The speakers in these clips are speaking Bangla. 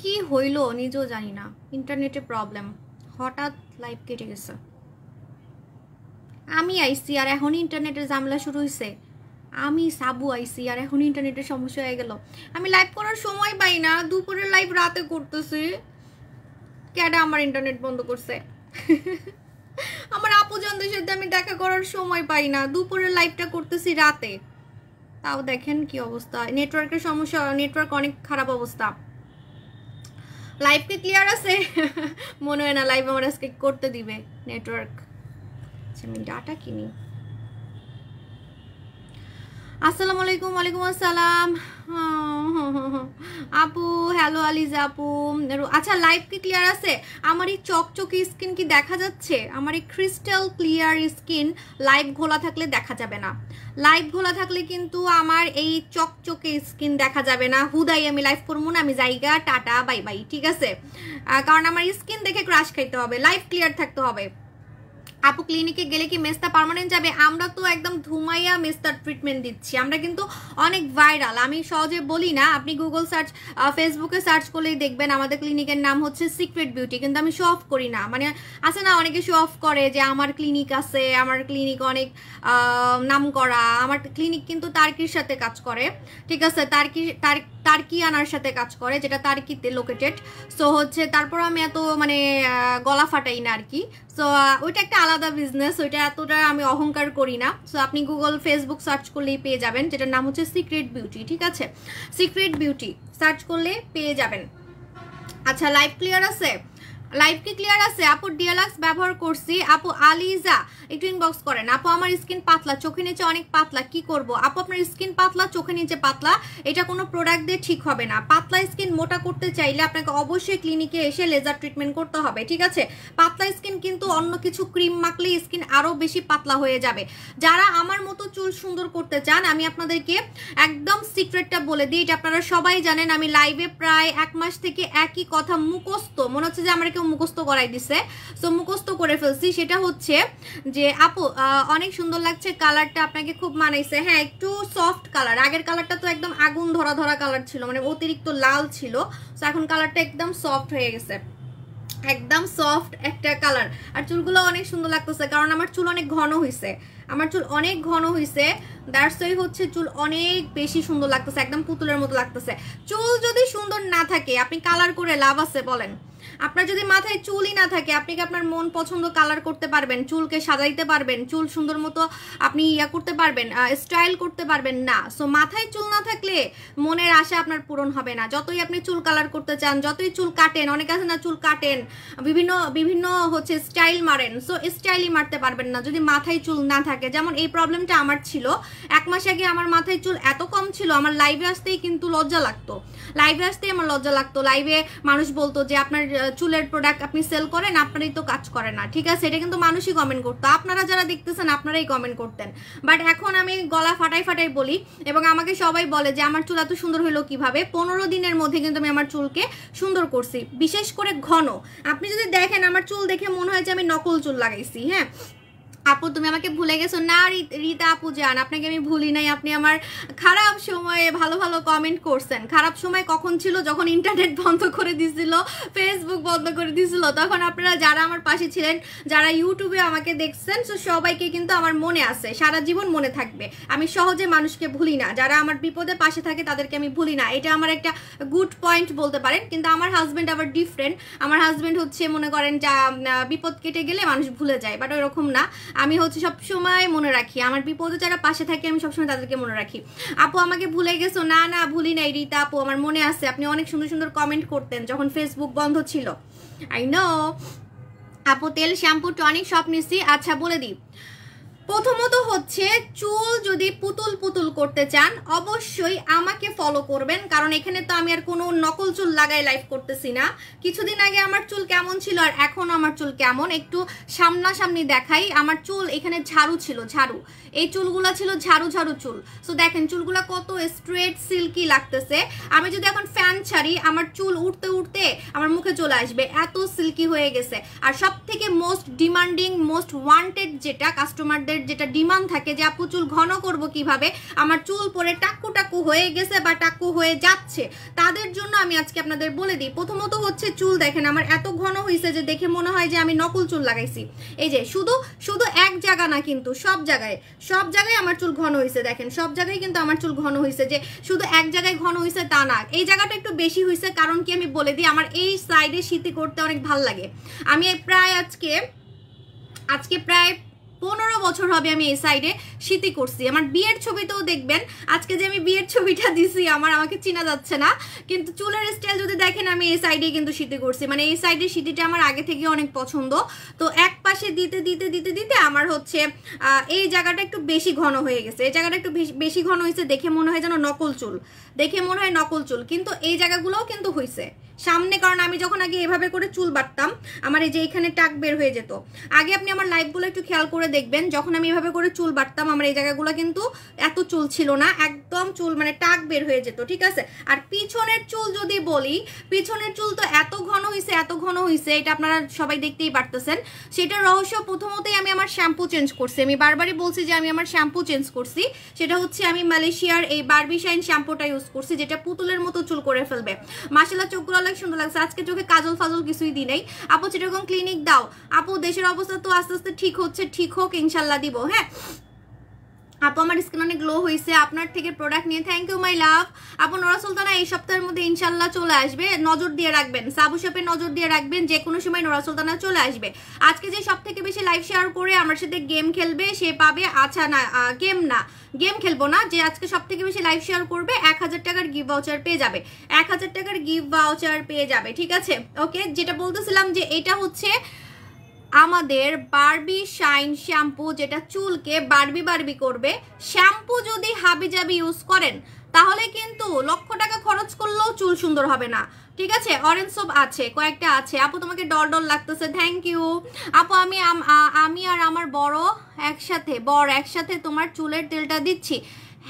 কি হইল নিজেও জানি না, ইন্টারনেটে প্রবলেম, হঠাৎ লাইভ কেটে গেছে। আমি আইসি আর এখন ইন্টারনেটের ঝামেলা শুরু হয়েছে। আমি সাবু আইসি আর এখন ইন্টারনেটের সমস্যা হয়ে গেল। আমি লাইভ করার সময় পাই না, দুপুরে লাইভ রাতে করতেছি। ক্যাডা আমার ইন্টারনেট বন্ধ করছে। আমার আপুজনদের সাথে আমি দেখা করার সময় পাই না, দুপুরে লাইভটা করতেছি রাতে। তাও দেখেন কি অবস্থা, নেটওয়ার্কের সমস্যা, নেটওয়ার্ক অনেক খারাপ অবস্থা। লাইভ কি ক্লিয়ার আছে? মনে হয় না লাইভ আমার আজকে করতে দিবে নেটওয়ার্ক। আচ্ছা আমি ডাটা কিনি। আসসালামু আলাইকুম। ওয়ালাইকুম আসসালাম আপু। হ্যালো আলিজা আপু। আচ্ছা লাইভ কি ক্লিয়ার আছে? আমার এই চকচকে স্কিন কি দেখা যাচ্ছে? আমার এই ক্রিস্টাল ক্লিয়ার স্কিন লাইভ খোলা থাকলে দেখা যাবে না। লাইভ খোলা থাকলে কিন্তু আমার এই চকচকে স্কিন দেখা যাবে না। হুদাই আমি লাইভ করবো না, আমি জায়গা টাটা বাই বাই, ঠিক আছে? কারণ আমার স্কিন দেখে ক্রাশ খাইতে হবে, লাইভ ক্লিয়ার থাকতে হবে। আপু ক্লিনিকে গেলে কি মেস্তা পার্মানেন্ট যাবে? আমরা তো একদম ধুমাইয়া মেস্তার ট্রিটমেন্ট দিচ্ছি, আমরা কিন্তু অনেক ভাইরাল। আমি সহজে বলি না, আপনি গুগল সার্চ, ফেসবুকে সার্চ করলেই দেখবেন আমাদের ক্লিনিকের নাম হচ্ছে সিক্রেট বিউটি। কিন্তু আমি শো অফ করি না, মানে আছে না অনেকে শো অফ করে যে আমার ক্লিনিক আছে, আমার ক্লিনিক অনেক নাম করা। আমার ক্লিনিক কিন্তু তার্কির সাথে কাজ করে, ঠিক আছে? তার্কিয়ানার সাথে কাজ করে, যেটা তার্কিতে লোকেটেড। সো হচ্ছে তারপর আমি এত মানে গলা ফাটাই না আর কি। সো ওইটা একটা আলাদা বিজনেস, ওইটা এতটা আমি অহংকার করি না। সো আপনি গুগল ফেসবুক সার্চ করলেই পেয়ে যাবেন, যেটার নাম হচ্ছে সিক্রেট বিউটি, ঠিক আছে? সিক্রেট বিউটি সার্চ করলে পেয়ে যাবেন। আচ্ছা লাইভ ক্লিয়ার আছে? লাইভ কি ক্লিয়ার আছে? আপু ডিএলএক্স ব্যবহার করছি। আপু আলিজা একটু ইনবক্স করেন। আপু আমার স্কিন পাতলা, চোখে নিচে অনেক পাতলা, কি করব? আপু আপনার স্কিন পাতলা, চোখে নিচে পাতলা, এটা কোনো প্রোডাক্ট দিয়ে ঠিক হবে না। পাতলা স্কিন মোটা করতে চাইলে আপনাকে অবশ্যই ক্লিনিকে এসে লেজার ট্রিটমেন্ট করতে হবে, ঠিক আছে? পাতলা স্কিন কিন্তু অন্য কিছু ক্রিম মাখলেই স্কিন আরও বেশি পাতলা হয়ে যাবে। যারা আমার মতো চুল সুন্দর করতে চান, আমি আপনাদেরকে একদম সিক্রেটটা বলে দিই, এটা আপনারা সবাই জানেন। আমি লাইভে প্রায় 1 মাস থেকে একই কথা মুখস্থ, মনে হচ্ছে যে আমার মুখস্থ করাই দিছে। সো মুখস্থ করে ফেলছি। সেটা হচ্ছে যে আপু অনেক সুন্দর লাগছে, কালারটা আপনাকে খুব মানাইছে। হ্যাঁ একটু সফট কালার, আগের কালারটা তো একদম আগুন ধরা ধরা কালার ছিল, মানে অতিরিক্ত লাল ছিল। সো এখন কালারটা একদম সফট হয়ে গেছে, একদম সফট একটা কালার। আর চুলগুলো অনেক সুন্দর লাগতেছে, কারণ আমার চুল অনেক ঘন হয়েছে, আমার চুল অনেক ঘন হয়েছে। দ্যাটস ওয়াই হচ্ছে চুল অনেক বেশি সুন্দর লাগতেছে, একদম পুতুলের মতো লাগতেছে। চুল যদি সুন্দর না থাকে আপনি কালার করে লাভ আছে বলেন? আপনার যদি মাথায় চুলই না থাকে, আপনি কি আপনার মন পছন্দ কালার করতে পারবেন? চুলকে সাজাইতে পারবেন? চুল সুন্দর মতো আপনি ইয়া করতে পারবেন, স্টাইল করতে পারবেন না। সো মাথায় চুল না থাকলে মনের আশা আপনার পূরণ হবে না। যতই আপনি চুল কালার করতে চান, যতই চুল কাটেন, অনেক আছে না চুল কাটেন, বিভিন্ন বিভিন্ন হচ্ছে স্টাইল মারেন, সো স্টাইলই মারতে পারবেন না যদি মাথায় চুল না থাকে। যেমন এই প্রবলেমটা আমার ছিল 1 মাস আগে। আমার মাথায় চুল এত কম ছিল, আমার লাইভে আসতেই কিন্তু লজ্জা লাগতো, লাইভে আসতেই আমার লজ্জা লাগতো। লাইভে মানুষ বলতো যে আপনার চুলের প্রোডাক্ট আপনি সেল করেন, আপনারই তো কাজ করে না, ঠিক আছে? এটা কিন্তু মানুষই কমেন্ট করতো, আপনারা যারা দেখতেছেন আপনারাই কমেন্ট করতেন। বাট এখন আমি গলা ফাটাই ফাটাই বলি, এবং আমাকে সবাই বলে যে আমার চুল এত সুন্দর হলো কিভাবে। 15 দিনের মধ্যে কিন্তু আমি আমার চুলকে সুন্দর করছি, বিশেষ করে ঘন। আপনি যদি দেখেন আমার চুল দেখে মনে হয় যে আমি নকল চুল লাগাইছি। হ্যাঁ আপু তুমি আমাকে ভুলে গেছো না? রীতা আপু জান, আপনাকে আমি ভুলি নাই। আপনি আমার খারাপ সময়ে ভালো ভালো কমেন্ট করছেন। খারাপ সময় কখন ছিল? যখন ইন্টারনেট বন্ধ করে দিয়েছিল, ফেসবুক বন্ধ করে দিয়েছিল, তখন আপনারা যারা আমার পাশে ছিলেন, যারা ইউটিউবে আমাকে দেখছেন, সো সবাইকে কিন্তু আমার মনে আছে, সারা জীবন মনে থাকবে। আমি সহজে মানুষকে ভুলি না, যারা আমার বিপদে পাশে থাকে তাদেরকে আমি ভুলি না। এটা আমার একটা গুড পয়েন্ট বলতে পারেন। কিন্তু আমার হাজব্যান্ড আবার ডিফারেন্ট। আমার হাজব্যান্ড হচ্ছে মনে করেন যা বিপদ কেটে গেলে মানুষ ভুলে যায়, বাট ওরকম না। আমি হচ্ছে সবসময় মনে রাখি, আমার বিপদে যারা পাশে থাকে আমি সবসময় তাদেরকে মনে রাখি। আপু আমাকে ভুলে গেছো? না না ভুলি নাই রীতা আপু, আমার মনে আছে। আপনি অনেক সুন্দর সুন্দর কমেন্ট করতেন যখন ফেসবুক বন্ধ ছিল। I know. আপু তেল শ্যাম্পু টনিক সব নিছি। আচ্ছা বলে দিই, প্রথমত হচ্ছে চুল যদি পুতুল পুতুল করতে চান অবশ্যই আমাকে ফলো করবেন, কারণ এখানে তো আমি আর কোনো নকল চুল লাগাই লাইভ করতেছি না। কিছুদিন আগে আমার চুল কেমন ছিল আর এখন আমার চুল কেমন একটু সামনাসামনি দেখাই। আমার চুল এখানে ঝাড়ু ছিল, ঝাড়ু, এই চুলগুলা ছিল ঝাড়ু ঝাড়ু চুল। সো দেখেন চুলগুলা কত স্ট্রেট সিল্কি লাগতেছে। আমি যদি এখন ফ্যান ফ্যান ছাড়ি আমার চুল উঠতে উঠতে আমার মুখে চলে আসবে, এত সিল্কি হয়ে গেছে। আর সব থেকে মোস্ট ডিমান্ডিং, মোস্ট ওয়ান্টেড যেটা কাস্টমারদের যেটা ডিমান্ড থাকে যে আপু চুল ঘন করব কিভাবে, আমার চুল পরে টাকু টাকু হয়ে গেছে বা টাকু হয়ে যাচ্ছে, তাদের জন্য আমি আজকে আপনাদের বলে দিই। প্রথমত হচ্ছে চুল দেখেন আমার এত ঘন হয়েছে যে দেখে মনে হয় যে আমি নকল চুল লাগাইছি। এই যে শুধু শুধু এক জায়গা না, কিন্তু সব জায়গায় আমার চুল ঘন হয়েছে। দেখেন সব জায়গায় কিন্তু আমার চুল ঘন হয়েছে, যে শুধু এক জায়গায় ঘন হয়েছে তা না। এই জায়গাটা একটু বেশি হয়েছে, কারণ কি আমি বলে দিই, আমার এই সাইডে শীতে করতে অনেক ভাল লাগে। আমি প্রায় আজকে প্রায় 15 বছর হবে আমি এই সাইডে শীতি করছি। আমার বিয়ের ছবিতেও দেখবেন, আজকে যে আমি বিয়ের ছবিটা দিছি আমাকে চিনা যাচ্ছে না, কিন্তু চুলের স্টাইল যদি দেখেন আমি এই সাইডে কিন্তু শীতি করছি। মানে এই সাইডে শীতিটা আমার আগে থেকে অনেক পছন্দ। তো এক পাশে দিতে দিতে দিতে দিতে আমার হচ্ছে এই জায়গাটা একটু বেশি ঘন হয়ে গেছে। এই জায়গাটা একটু বেশি ঘন হয়েছে, দেখে মনে হয় যেন নকল চুল, দেখে মনে হয় নকল চুল, কিন্তু এই জায়গাগুলোও কিন্তু হয়েছে সামনে। কারণ আমি যখন আগে এভাবে করে চুল বাটতাম আমার এই যে এখানে টাক বের হয়ে যেত। আগে আপনি আমার লাইভগুলো একটু খেয়াল করে দেখবেন, যখন আমি এভাবে করে চুল বাটতাম আমার এই জায়গাগুলো কিন্তু এত চুল ছিল না, একদম চুল মানে টাক বের হয়ে যেত, ঠিক আছে। আর পিছনের চুল যদি বলি, পিছনের চুল তো এত ঘন হয়েছে, এত ঘন হয়েছে, এটা আপনারা সবাই দেখতেই পারতেছেন। সেটার রহস্য প্রথমতেই আমি আমার শ্যাম্পু চেঞ্জ করছি। আমি বারবারই বলছি যে আমি আমার শ্যাম্পু চেঞ্জ করছি। সেটা হচ্ছে আমি মালয়েশিয়ার এই বারবি শাইন শ্যাম্পুটা ইউজ করছি, যেটা পুতুলের মতো চুল করে ফেলবে। মাশাআল্লাহ চোখগুলো সুন্দর লাগছে। আজকে চোখে কাজল ফাজল কিছুই দিই নাই। আপু চিটাগং ক্লিনিক দাও। আপু দেশের অবস্থা তো আস্তে আস্তে ঠিক হচ্ছে, ঠিক হোক ইনশাল্লাহ দিব। হ্যাঁ আপু আমার স্কিন অনেক গ্লো হয়েছে আপনার থেকে প্রোডাক্ট নিয়ে, থ্যাংক ইউ মাই লাভ। আপু নোরা সুলতানা এই সপ্তাহের মধ্যে ইনশাল্লাহ চলে আসবে, নজর দিয়ে রাখবেন, সাবু শপে নজর দিয়ে রাখবেন, যে কোনো সময় নোরা সুলতানা চলে আসবে। আজকে যে সব থেকে বেশি লাইভ শেয়ার করে আমার সাথে গেম খেলবে সে পাবে, আচ্ছা না গেম খেলবো না, যে আজকে সব থেকে বেশি লাইভ শেয়ার করবে 1000 টাকার গিফট ভাউচার পেয়ে যাবে, 1000 টাকার গিফট ভাউচার পেয়ে যাবে, ঠিক আছে। ওকে, যেটা বলতেছিলাম যে এটা হচ্ছে আমাদের বারবি শাইন শ্যাম্পু, যেটা চুলকে বারবি করবে। শ্যাম্পু যদি হাবিজাবি ইউজ করেন তাহলে কিন্তু লক্ষ টাকা খরচ করলেও চুল সুন্দর হবে না, ঠিক আছে। অরেঞ্জ সোপ আছে, কয়েকটা আছে। আপু তোমাকে ডল লাগতেছে, থ্যাংক ইউ আপু। আমি আর আমার বর একসাথে তোমার চুলের তেলটা দিচ্ছি।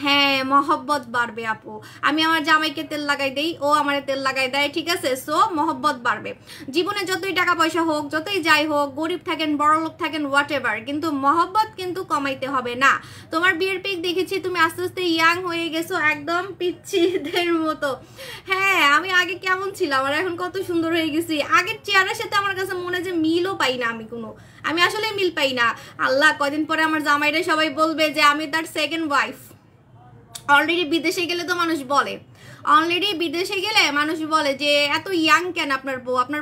হ্যাঁ মহব্বত বাড়বে আপু, আমি আমার জামাইকে তেল লাগাই দেই, ও আমার তেল লাগাই দেয়, ঠিক আছে। সো মহব্বত বাড়বে। জীবনে যতই টাকা পয়সা হোক, যতই যাই হোক, গরিব থাকেন বড় লোক থাকেন হোয়াট এভার, কিন্তু মহব্বত কিন্তু কমাইতে হবে না। তোমার বিয়ের পিক দেখেছি, তুমি আস্তে আস্তে ইয়াং হয়ে গেছো, একদম পিচ্ছিদের মতো। হ্যাঁ আমি আগে কেমন ছিলাম আর এখন কত সুন্দর হয়ে গেছি। আগের চেহারার সাথে আমার কাছে মনে হয় যে মিলও পাই না, আমি আসলে মিল পাই না। আল্লাহ কয়দিন পরে আমার জামাইরা সবাই বলবে যে আমি তার সেকেন্ড ওয়াইফ। অলরেডি বিদেশে গেলে তো মানুষ বলে, যে এত ইয়াং কেন আপনার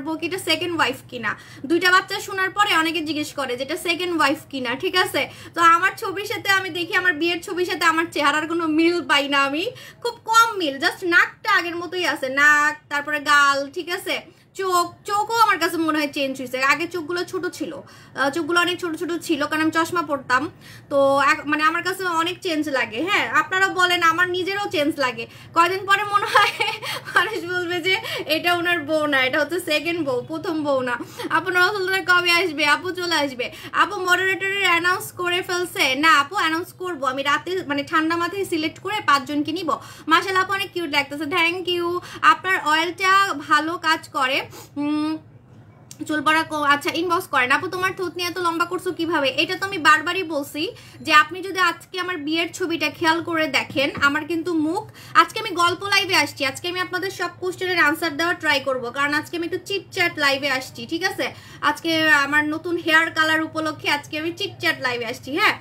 বউ কি এটা সেকেন্ড ওয়াইফ কিনা। 2টা বাচ্চা শোনার পরে অনেকে জিজ্ঞেস করে যেটা সেকেন্ড ওয়াইফ কিনা, ঠিক আছে। তো আমার ছবির সাথে আমি দেখি, আমার বিয়ের ছবির সাথে আমার চেহারার কোনো মিল পাই না, আমি খুব কম মিল, জাস্ট নাকটা আগের মতোই আছে, নাক, তারপরে গাল, ঠিক আছে। চোখও আমার কাছে মনে হয় চেঞ্জ হয়েছে। আগে চোখগুলো ছোট ছিল, চোখগুলো অনেক ছোট ছোট ছিল, কারণ আমি চশমা পরতাম। তো মানে আমার কাছে অনেক চেঞ্জ লাগে। হ্যাঁ আপনারা বলেন, আমার নিজেরও চেঞ্জ লাগে। কয়দিন পরে মনে হয় মানুষ বলবে যে এটা ওনার বউ না, এটা হচ্ছে সেকেন্ড বউ, প্রথম বউ না। আপু নরসুলতানা কবে আসবে? আপু চলে আসবে। আপু মডারেটরের অ্যানাউন্স করে ফেলছে? না আপু অ্যানাউন্স করবো আমি রাতে, মানে ঠান্ডা মাথায় সিলেক্ট করে 5 জনকে নিব। মাশাআল্লাহ আপু অনেক কিউট লাগতেছে, থ্যাংক ইউ। আপনার অয়েলটা ভালো কাজ করে, চুল পড়া আচ্ছা ইনবক্স করেন। আপু তোমার থুতনি এত লম্বা করছো কিভাবে? এটা তো আমি বারবারই বলছি যে আপনি যদি আজকে আমার বিয়ের ছবিটা খেয়াল করে দেখেন, আমার কিন্তু মুখ, আজকে আমি গল্প লাইভে আসছি, আজকে আমি আপনাদের সব কোশ্চেনের আনসার দেওয়ার ট্রাই করব, কারণ আজকে আমি একটু চিটচ্যাট লাইভে আসছি, ঠিক আছে। আজকে আমার নতুন হেয়ার কালার উপলক্ষে আজকে আমি চিটচ্যাট লাইভে আসছি। হ্যাঁ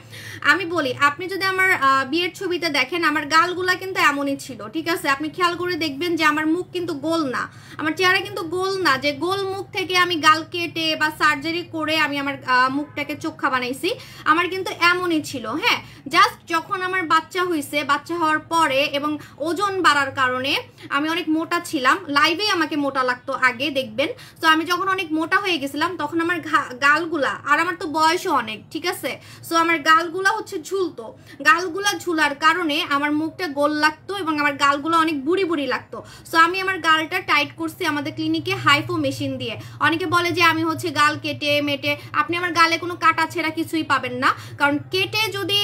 আমি বলি, আপনি যদি আমার বিয়ের ছবিটা দেখেন, আমার গালগুলা কিন্তু এমনই ছিল, ঠিক আছে। আপনি খেয়াল করে দেখবেন যে আমার মুখ কিন্তু গোল না, আমার চেহারা কিন্তু গোল না, যে গোল মুখ থেকে আমি গাল কেটে বা সার্জারি করে আমি আমার মুখটাকে চোখা বানাইছি, আমার কিন্তু এমনই ছিল। হ্যাঁ জাস্ট যখন আমার বাচ্চা হয়েছে, বাচ্চা হওয়ার পরে এবং ওজন বাড়ার কারণে আমি অনেক মোটা ছিলাম, লাইভে আমাকে মোটা লাগতো আগে দেখবেন। তো আমি যখন অনেক মোটা হয়ে গেছিলাম তখন আমার গালগুলা, আর আমার তো বয়সও অনেক, ঠিক আছে। সো আমার গালগুলা হচ্ছে ঝুলতো, গালগুলা ঝুলার কারণে আমার মুখটা গোল লাগতো এবং আমার গালগুলো অনেক বুড়ি বুড়ি লাগতো। সো আমি আমার গালটা টাইট করছি আমাদের ক্লিনিকে হাইফো মেশিন দিয়ে। অনেকে বলে যে আমি হচ্ছে গাল কেটে মেটে, আপনি আমার গালে কোনো কাটা ছেঁড়া কিছুই পাবেন না, কারণ কেটে যদি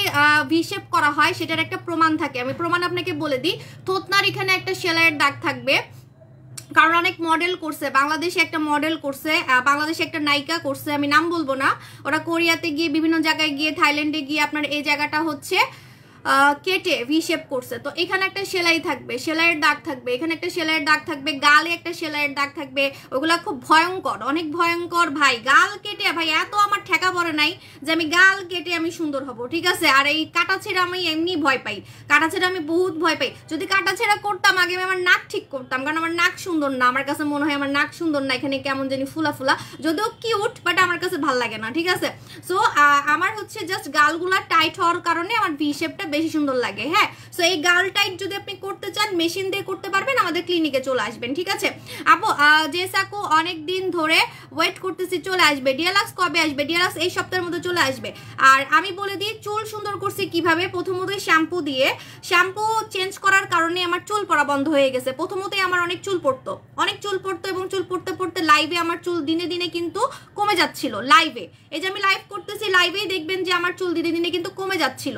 ভিশেপ করা হয় সেটার একটা প্রমাণ থাকে। আমি প্রমাণ আপনাকে বলে দিই, থুতনার এখানে একটা সেলাইয়ের দাগ থাকবে, কারণ অনেক মডেল করছে, বাংলাদেশে একটা মডেল করছে, বাংলাদেশে একটা নায়িকা করছে, আমি নাম বলবো না, ওরা কোরিয়াতে গিয়ে বিভিন্ন জায়গায় গিয়ে থাইল্যান্ডে গিয়ে আপনার এই জায়গাটা হচ্ছে কেটে ভি শেপ করছে। তো এখানে একটা সেলাই থাকবে, সেলাইয়ের দাগ থাকবে, এখানে একটা সেলাইয়ের দাগ থাকবে, গালে একটা সেলাইয়ের দাগ থাকবে, ওগুলা খুব ভয়ঙ্কর, অনেক ভয়ঙ্কর ভাই। গাল কেটে ভাই এত আমার ঠেকা পড়ে নাই যে আমি গাল কেটে আমি সুন্দর হব, ঠিক আছে। আর এই কাটা ছেঁড়া আমি এমনি ভয় পাই, কাটা ছেঁড়া আমি বহুত ভয় পাই। যদি কাটা ছেঁড়া করতাম আগে আমি আমার নাক ঠিক করতাম, কারণ আমার নাক সুন্দর না, আমার কাছে মনে হয় আমার নাক সুন্দর না, এখানে কেমন জানি ফুলা ফুলা, যদিও কিউট বাট আমার কাছে ভাল লাগে না, ঠিক আছে। সো আমার হচ্ছে জাস্ট গালগুলা টাইট হওয়ার কারণে আমার ভি শেপটা বেশি সুন্দর লাগে। হ্যাঁ, সো এই গাল টাইট যদি আপনি করতে চান মেশিন দিয়ে করতে পারবেন, আমাদের ক্লিনিকে চলে আসবেন, ঠিক আছে। আপু যে সাকু অনেক দিন ধরে ওয়েট করতেছি, চলে আসবে। ডিয়ালাক্স কবে আসবে? ডিয়ালাক্স এই সপ্তাহের মধ্যে চলে আসবে। আর আমি বলে দিই চুল সুন্দর করছি কিভাবে। প্রথমতই শ্যাম্পু দিয়ে, শ্যাম্পু চেঞ্জ করার কারণে আমার চুল পড়া বন্ধ হয়ে গেছে। প্রথমতই আমার অনেক চুল পড়তো, অনেক চুল পড়তো, এবং চুল পড়তে পড়তে লাইভে আমার চুল দিনে দিনে কিন্তু কমে যাচ্ছিল। লাইভে, এই যে আমি লাইভ করতেছি, লাইভেই দেখবেন যে আমার চুল দিনে দিনে কিন্তু কমে যাচ্ছিল।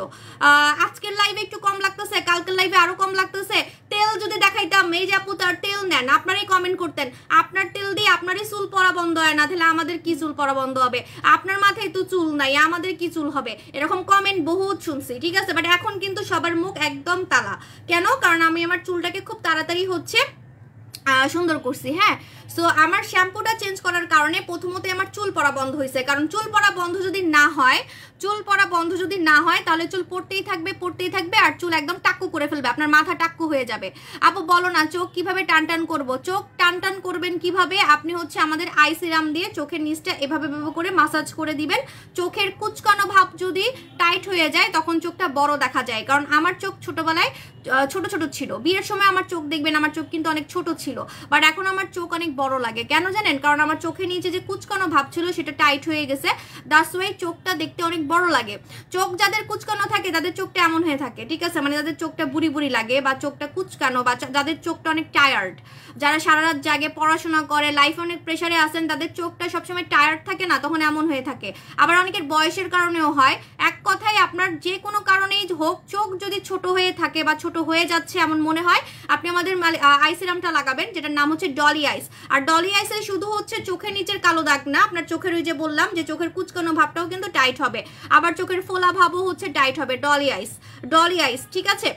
আজকের লাইভে একটু কম লাগতেছে, কালকের লাইভে আরো কম লাগতেছে। তেল যদি দেখাইতাম, এই যে আপু তার তেল নেন, আপনারাই কমেন্ট করতেন আপনার তেল দিয়ে আপনারই চুল পড়া বন্ধ হয় না, তাহলে আমাদের কি চুল পড়া বন্ধ হবে? আপনার মাথায় তো চুল নাই, আমাদের কি চুল হবে? এরকম কমেন্ট বহুত শুনছি, ঠিক আছে। বাট এখন কিন্তু সবার মুখ একদম তালা। কেন? কারণ আমি আমার চুলটাকে খুব তাড়াতাড়ি হচ্ছে সুন্দর করছি। হ্যাঁ, সো আমার শ্যাম্পুটা চেঞ্জ করার কারণে প্রথমত আমার চুল পড়া বন্ধ হয়েছে। কারণ চুল পড়া বন্ধ যদি না হয়, চুল পড়া বন্ধ যদি না হয় তাহলে চুল পড়তেই থাকবে, পড়তেই থাকবে, আর চুল একদম টাক্কু করে ফেলবে, আপনার মাথা টাক্কু হয়ে যাবে। আপু বলো না চোখ কিভাবে টান টান করবো? চোখ টান টান করবেন কিভাবে? আপনি হচ্ছে আমাদের আই সিরাম দিয়ে চোখের নিচটা এভাবে করে মাসাজ করে দিবেন। চোখের কুচকানো ভাব যদি টাইট হয়ে যায় তখন চোখটা বড় দেখা যায়। কারণ আমার চোখ ছোটবেলায় ছোট ছোট ছিল, বিয়ের সময় আমার চোখ দেখবেন আমার চোখ কিন্তু অনেক ছোট ছিল, বাট এখন আমার চোখ অনেক বড় লাগে। কেন জানেন? কারণ আমার চোখের নিচে যে কুচকানো ভাব ছিল সেটা টাইট হয়ে গেছে, দ্যাটস ওয়াই চোখটা দেখতে অনেক বড় লাগে। চোখ যাদের কুচকানো থাকে তাদের চোখটা এমন হয়ে থাকে, ঠিক আছে, মানে যাদের চোখটা বুড়ি বুড়ি লাগে বা চোখটা কুচকানো, বা যাদের চোখটা অনেক টায়ার্ড, যারা সারা রাত জাগে পড়াশোনা করে, লাইফ অনেক প্রেশারে আসেন, তাদের চোখটা সবসময় টায়ার্ড থাকে না, তখন এমন হয়ে থাকে। আবার অনেকের বয়সের কারণেও হয়। এক কথায় আপনার যে কোনো কারণেই হোক, চোখ যদি ছোট হয়ে থাকে বা ছোট হয়ে যাচ্ছে এমন মনে হয়, আপনি আমাদের আই সিরামটা লাগাবেন, যেটার নাম হচ্ছে ডলি আইস। আর ডলি আইসে শুধু হচ্ছে চোখের নিচের কালো দাগ না, আপনার চোখের ওই যে বললাম যে চোখের কুচকানো ভাবটাও কিন্তু টাইট হবে, আবার চোখের ফোলা ভাবও হচ্ছে টাইট হবে। ডলি আইস, ডলি আইস, ঠিক আছে।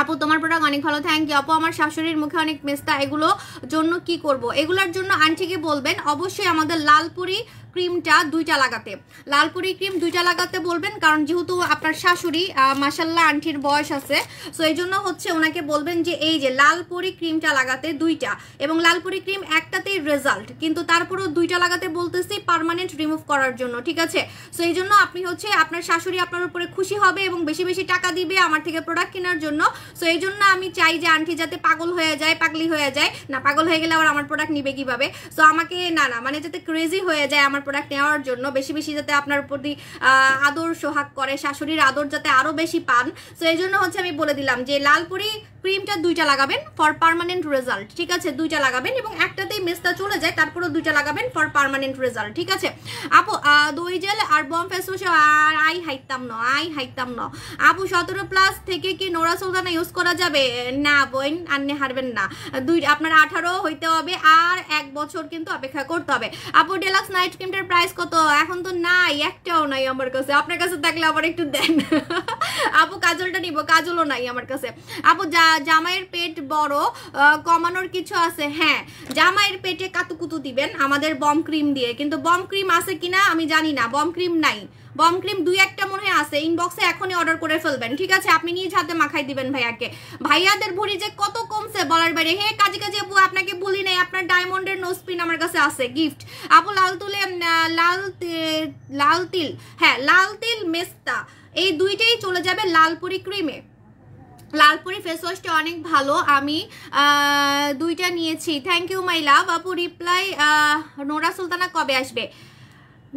আপু তোমার প্রোডাক্ট অনেক ভালো, থ্যাংক ইউ। আপু আমার শাশুড়ির মুখে অনেক মেস্তা, এগুলো জন্য কি করব? এগুলোর জন্য আন্টিকে বলবেন অবশ্যই আমাদের লালপুরি ক্রিমটা 2টা লাগাতে, লালপুরি ক্রিম 2টা লাগাতে বলবেন। কারণ যেহেতু আপনার শাশুড়ি মাশাল্লাহ আন্টির বয়স আছে, সো এই জন্য হচ্ছে ওনাকে বলবেন যে এই যে লালপুরি ক্রিমটা লাগাতে 2টা, এবং লালপুরি ক্রিম একটাতেই রেজাল্ট, কিন্তু তারপরেও 2টা লাগাতে বলতেছি পার্মানেন্ট রিমুভ করার জন্য, ঠিক আছে। সো এই জন্য আপনি হচ্ছে আপনার শাশুড়ি আপনার উপরে খুশি হবে এবং বেশি বেশি টাকা দিবে আমার থেকে প্রোডাক্ট কেনার জন্য। সো এই জন্য আমি চাই যে আন্টি যাতে পাগল হয়ে যায়, পাগলি হয়ে যায় না, পাগল হয়ে গেলে আবার আমার প্রোডাক্ট নিবে কিভাবে? সো আমাকে না মানে যাতে ক্রেজি হয়ে যায় আমার প্রোডাক্ট নেওয়ার জন্য, বেশি বেশি যাতে আপনার প্রতি আদর সোহাগ করে, শাশুড়ির আদর যাতে আরো বেশি পান। সো এই জন্য হচ্ছে আমি বলে দিলাম যে লালপুরি ক্রিমটা 2টা লাগাবেন ফর পার্মানেন্ট রেজাল্ট, ঠিক আছে। 2টা লাগাবেন এবং একটাতেই মেস্তা চলে যায়, তারপরেও 2টা লাগাবেন ফর পার্মানেন্ট রেজাল্ট, ঠিক আছে। আপু দই জেল আর বম ফেস ওয়াশ আর আই হাইতাম ন আপু 17+ থেকে কি নোরা সুলতানা ইউজ করা যাবে? না বোন, আন্নে হারবেন না, আপনার 18 হইতে হবে আর 1 বছর কিন্তু অপেক্ষা করতে হবে। আপু ডেলাক্স নাইট ক্রিমটার প্রাইস কত? এখন তো নাই, একটাও নাই আমার কাছে, আপনার কাছে থাকলে আবার একটু দেন। আপু কাজলটা নিব, কাজলও নাই আমার কাছে। আপু জামাইয়ের পেট বড় কমানোর কিছু আছে? হ্যাঁ, জামাইয়ের পেটে কাতুকুতু দিবেন আমাদের বম ক্রিম দিয়ে, কিন্তু বম ক্রিম আছে কিনা আমি জানি না, বম ক্রিম নাই, বম ক্রিম 2-1টা মনে হয় আছে, ইনবক্সে এখনই অর্ডার করে ফেলবেন, ঠিক আছে। আপনি নিজ হাতে মাখাই দিবেন ভাইয়াকে। ভাইয়াদের ভুঁড়ি যে কত কমছে বলার বাইরে। হে কাজী আপু আপনাকে বলি নাই, আপনার ডায়মন্ডের নোজপিন আমার কাছে আছে গিফট। আপু লাল তিল, হ্যাঁ লাল তিল মেস্তা, এই 2টাই চলে যাবে লালপুরি ক্রিমে। লালপুরি ফেস ওয়াশটা অনেক ভালো, আমি 2টা নিয়েছি, থ্যাংক ইউ মাই লাভ। আপু রিপ্লাই নোরা সুলতানা কবে আসবে?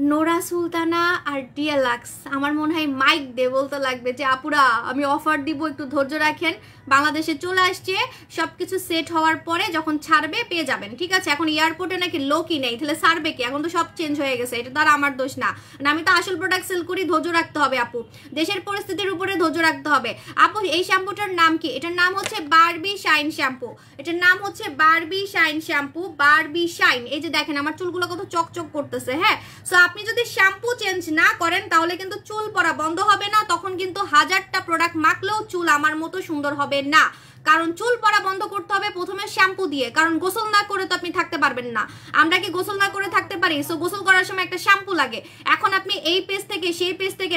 নোরা সুলতানা আর ডিএলাক্স আমার মনে হয় মাইক দে বলতে লাগবে যে আপুরা আমি অফার দিব, একটু ধৈর্য রাখেন, বাংলাদেশে চলে আসছে, সবকিছু সেট হওয়ার পরে যখন ছাড়বে পেয়ে যাবেন, ঠিক আছে? এখন এয়ারপোর্টে নাকি লোকই নেই, তাহলে ছাড়বে কি? এখন তো সব চেঞ্জ হয়ে গেছে, এটা তো আর আমার দোষ না, আমি তো আসল প্রোডাক্ট সেল করি। ধৈর্য রাখতে হবে আপু, দেশের পরিস্থিতির উপরে ধৈর্য রাখতে হবে। আপু এই শ্যাম্পুটার নাম কি? এটার নাম হচ্ছে বারবি শাইন শ্যাম্পু, এটার নাম হচ্ছে Barbie shine shampoo, Barbie shine. এই যে দেখেন আমার চুলগুলো কত চকচক করতেছে, হ্যাঁ। সো আপনি যদি শ্যাম্পু চেঞ্জ না করেন তাহলে কিন্তু চুল পড়া বন্ধ হবে না, তখন কিন্তু 1000টা প্রোডাক্ট মাখলেও চুল আমার মতো সুন্দর হবে না। কারণ চুল পড়া বন্ধ করতে হবে প্রথমে শ্যাম্পু দিয়ে, কারণ গোসল না করে তো আপনি থাকতে পারবেন না। আমরা কি গোসল না করে থাকতে পারি? সো গোসল করার সময় একটা শ্যাম্পু লাগে। এখন আপনি এই পেজ থেকে সেই পেজ থেকে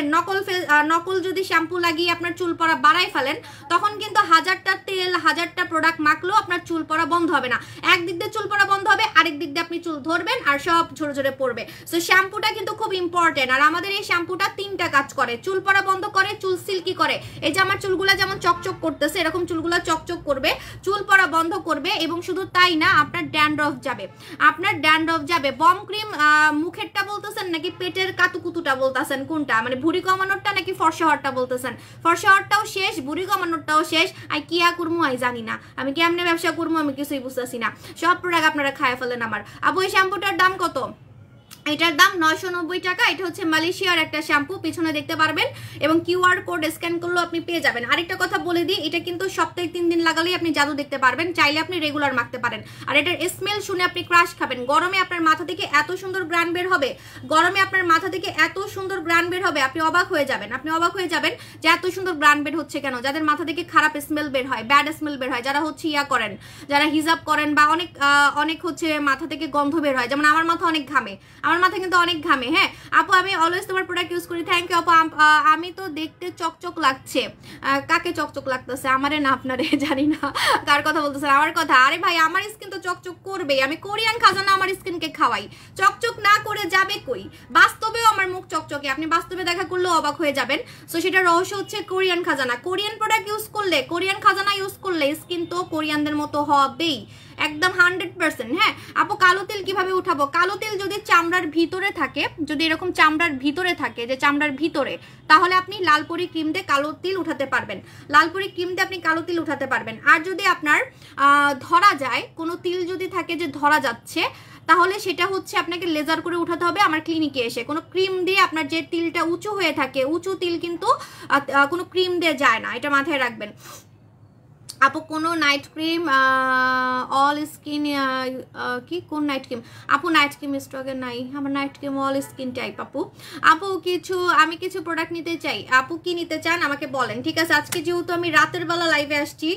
নকল যদি শ্যাম্পু লাগিয়ে আপনার চুল পড়া বাড়াই ফেলেন, তখন কিন্তু 1000টা তেল 1000টা প্রোডাক্ট মাখলেও আপনার চুল পড়া বন্ধ হবে না। একদিক দিয়ে চুল পড়া বন্ধ হবে, আরেক দিক দিয়ে আপনি চুল ধরবেন আর সব ঝরে ঝরে পড়বে। সো শ্যাম্পুটা কিন্তু খুব ইম্পর্টেন্ট। আর আমাদের এই শ্যাম্পুটা 3টা কাজ করে, চুল পড়া বন্ধ করে, চুল সিল্কি করে। এই যে আমার চুলগুলা যেমন চকচক করতেছে, এরকম চুলগুলা চকচক করবে, চুল পড়া বন্ধ করবে। এবং শুধু তাই না, আপনার ড্যান্ড্রফ যাবে, আপনার ড্যান্ড্রফ যাবে। বম ক্রিম মুখেরটা বলতেছেন নাকি পেটের কাতুকুতুটা বলতেছেন? কোনটা মানে ভুঁড়ি কমানোরটা নাকি ফর্সা হওয়ারটা বলতেছেন? ফর্সা হওয়ারটাও শেষ, ভুঁড়ি কমানোরটাও শেষ। আই কিয়া করবো আই জানি না, আমি কেমনে ব্যবসা করবো আমি কিছুই বুঝতেছি না। সব প্রোডাক্ট আপনারা খায় ফেলেন আমার। আপু এই শ্যাম্পুটার দাম কত? এটার দাম 990 টাকা। এটা হচ্ছে মালয়েশিয়ার একটা শ্যাম্পু, পিছনে দেখতে পারবেন, এবং কিউআর কোড স্ক্যান করলেও আপনি পেয়ে যাবেন। আরেকটা কথা বলে দিই, এটা কিন্তু সপ্তাহে 3 দিন লাগালেই আপনি জাদু দেখতে পারবেন, চাইলে আপনি রেগুলার মাখতে পারেন। আর এটার স্মেল শুনে আপনি ক্রাশ খাবেন। গরমে আপনার মাথা থেকে এত সুন্দর গ্রান বের হবে, গরমে আপনার মাথা থেকে এত সুন্দর গ্রান বের হবে, আপনি অবাক হয়ে যাবেন। আপনি অবাক হয়ে যাবেন যে এত সুন্দর গ্রান বের হচ্ছে কেন। যাদের মাথা থেকে খারাপ স্মেল বের হয়, ব্যাড স্মেল বের হয়, যারা হচ্ছে ইয়া করেন, যারা হিজাব করেন, বা অনেক হচ্ছে মাথা থেকে গন্ধ বের হয়, যেমন আমার মাথা অনেক ঘামে, আমার মাথা কিন্তু অনেক ঘামে, হ্যাঁ আপু আমি অলওয়েজ তোমার প্রোডাক্ট ইউজ করি। থ্যাংক ইউ আপু। আমি তো দেখতে চকচক লাগছে, কাকে চকচক লাগতেছে? আমারে না আপনারে? জানি না কার কথা বলতেছেন, আমার কথা। আরে ভাই আমার স্কিন তো চকচক করবেই, আমি কোরিয়ান খাজানা আমার স্কিনকে খাওয়াই, চকচক না করে যাবে কই? বাস্তবেও আমার মুখ চকচকে, আপনি বাস্তবে দেখা করলেও অবাক হয়ে যাবেন। সো সেটা রহস্য হচ্ছে কোরিয়ান খাজানা। কোরিয়ান প্রোডাক্ট ইউজ করলে, কোরিয়ান খাজানা ইউজ করলে স্কিন তো কোরিয়ানদের মতো হবেই, একদম 100%। হ্যাঁ আপু কালো তেল কিভাবে উঠাবো? কালো তেল যদি চামড়ার ভিতরে থাকে, যদি এরকম চামড়ার ভিতরে থাকে, যে চামড়ার ভিতরে, তাহলে আপনি লালপরি ক্রিম দিয়ে কালো তিল উঠাতে পারবেন, লালপরি ক্রিম দিয়ে আপনি কালো তিল উঠাতে পারবেন। আর যদি আপনার ধরা যায়, কোনো তিল যদি থাকে যে ধরা যাচ্ছে, তাহলে সেটা হচ্ছে আপনাকে লেজার করে উঠাতে হবে আমার ক্লিনিকে এসে। কোনো ক্রিম দিয়ে আপনার যে তিলটা উঁচু হয়ে থাকে, উঁচু তিল কিন্তু কোনো ক্রিম দিয়ে যায় না, এটা মাথায় রাখবেন। আপু কোনো নাইট ক্রিম অল স্কিন কি কোন নাইট ক্রিম? আপু নাইট ক্রিম স্টকে নাই আমার, night cream all skin type. আপু আমি কিছু প্রোডাক্ট নিতে চাই, আপু কি নিতে চান আমাকে বলেন, ঠিক আছে? আজকে যেহেতু আমি রাতের বেলা লাইভে আসছি,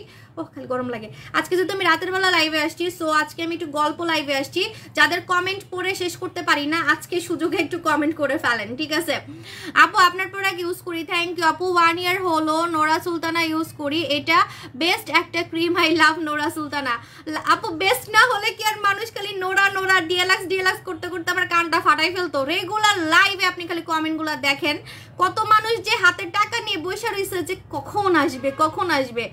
খালি গরম লাগে, আজকে যেহেতু আমি রাতের বেলা লাইভে আসছি, সো আজকে আমি একটু গল্প লাইভে আসছি। যাদের কমেন্ট পড়ে শেষ করতে পারি না, আজকে সুযোগে একটু কমেন্ট করে ফেলেন, ঠিক আছে? আপু আপনার প্রোডাক্ট ইউজ করি, থ্যাংক ইউ আপু। 1 ইয়ার হলো নোরা সুলতানা ইউজ করি, এটা বেস্ট একটা cream, I love Nora Sultana. আপু বেস্ট না হলে কি আর মানুষ খালি নোরা নোরা ডিএলাক্স করতে করতে আমার কানটা ফাটাই ফেলতো? রেগুলার লাইভে আপনি খালি কমেন্টগুলো দেখেন, কত মানুষ যে হাতে টাকা নিয়ে বসে রয়েছে যে কখন আসবে কখন আসবে।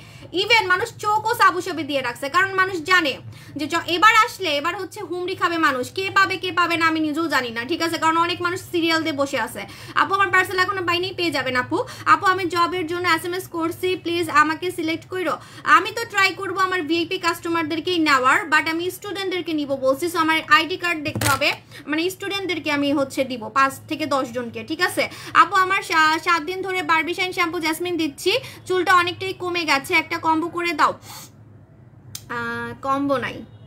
ইভেন মানুষ চোখও সাবুসাবি দিয়ে রাখছে, কারণ মানুষ জানে যে এবার আসলে এবার হচ্ছে হুমড়ি খাবে মানুষ, কে পাবে কে পাবে না আমি নিজেও জানি না, ঠিক আছে? কারণ অনেক মানুষ সিরিয়াল দিয়ে বসে আছে। আপু আমার পার্সেল এখনো বাইনেই পেয়ে যাবেন আপু। আপু আমি জবের জন্য SMS করছি, প্লিজ আমাকে সিলেক্ট করো। আমি তো ট্রাই করবো আমার ভিআইপি কাস্টমারদেরকেই নেওয়ার, বাট আমি স্টুডেন্টদেরকে নিব বলছি। সো আমার আইডি কার্ড দেখতে হবে, মানে স্টুডেন্টদেরকে আমি হচ্ছে দিব 5 থেকে 10 জনকে, ঠিক আছে? আপু আমার 7 দিন ধরে বারবি শাইন শ্যাম্পু জেসমিন দিচ্ছি, চুলটা অনেকটাই কমে গেছে, একটা কম্বো করে দাও।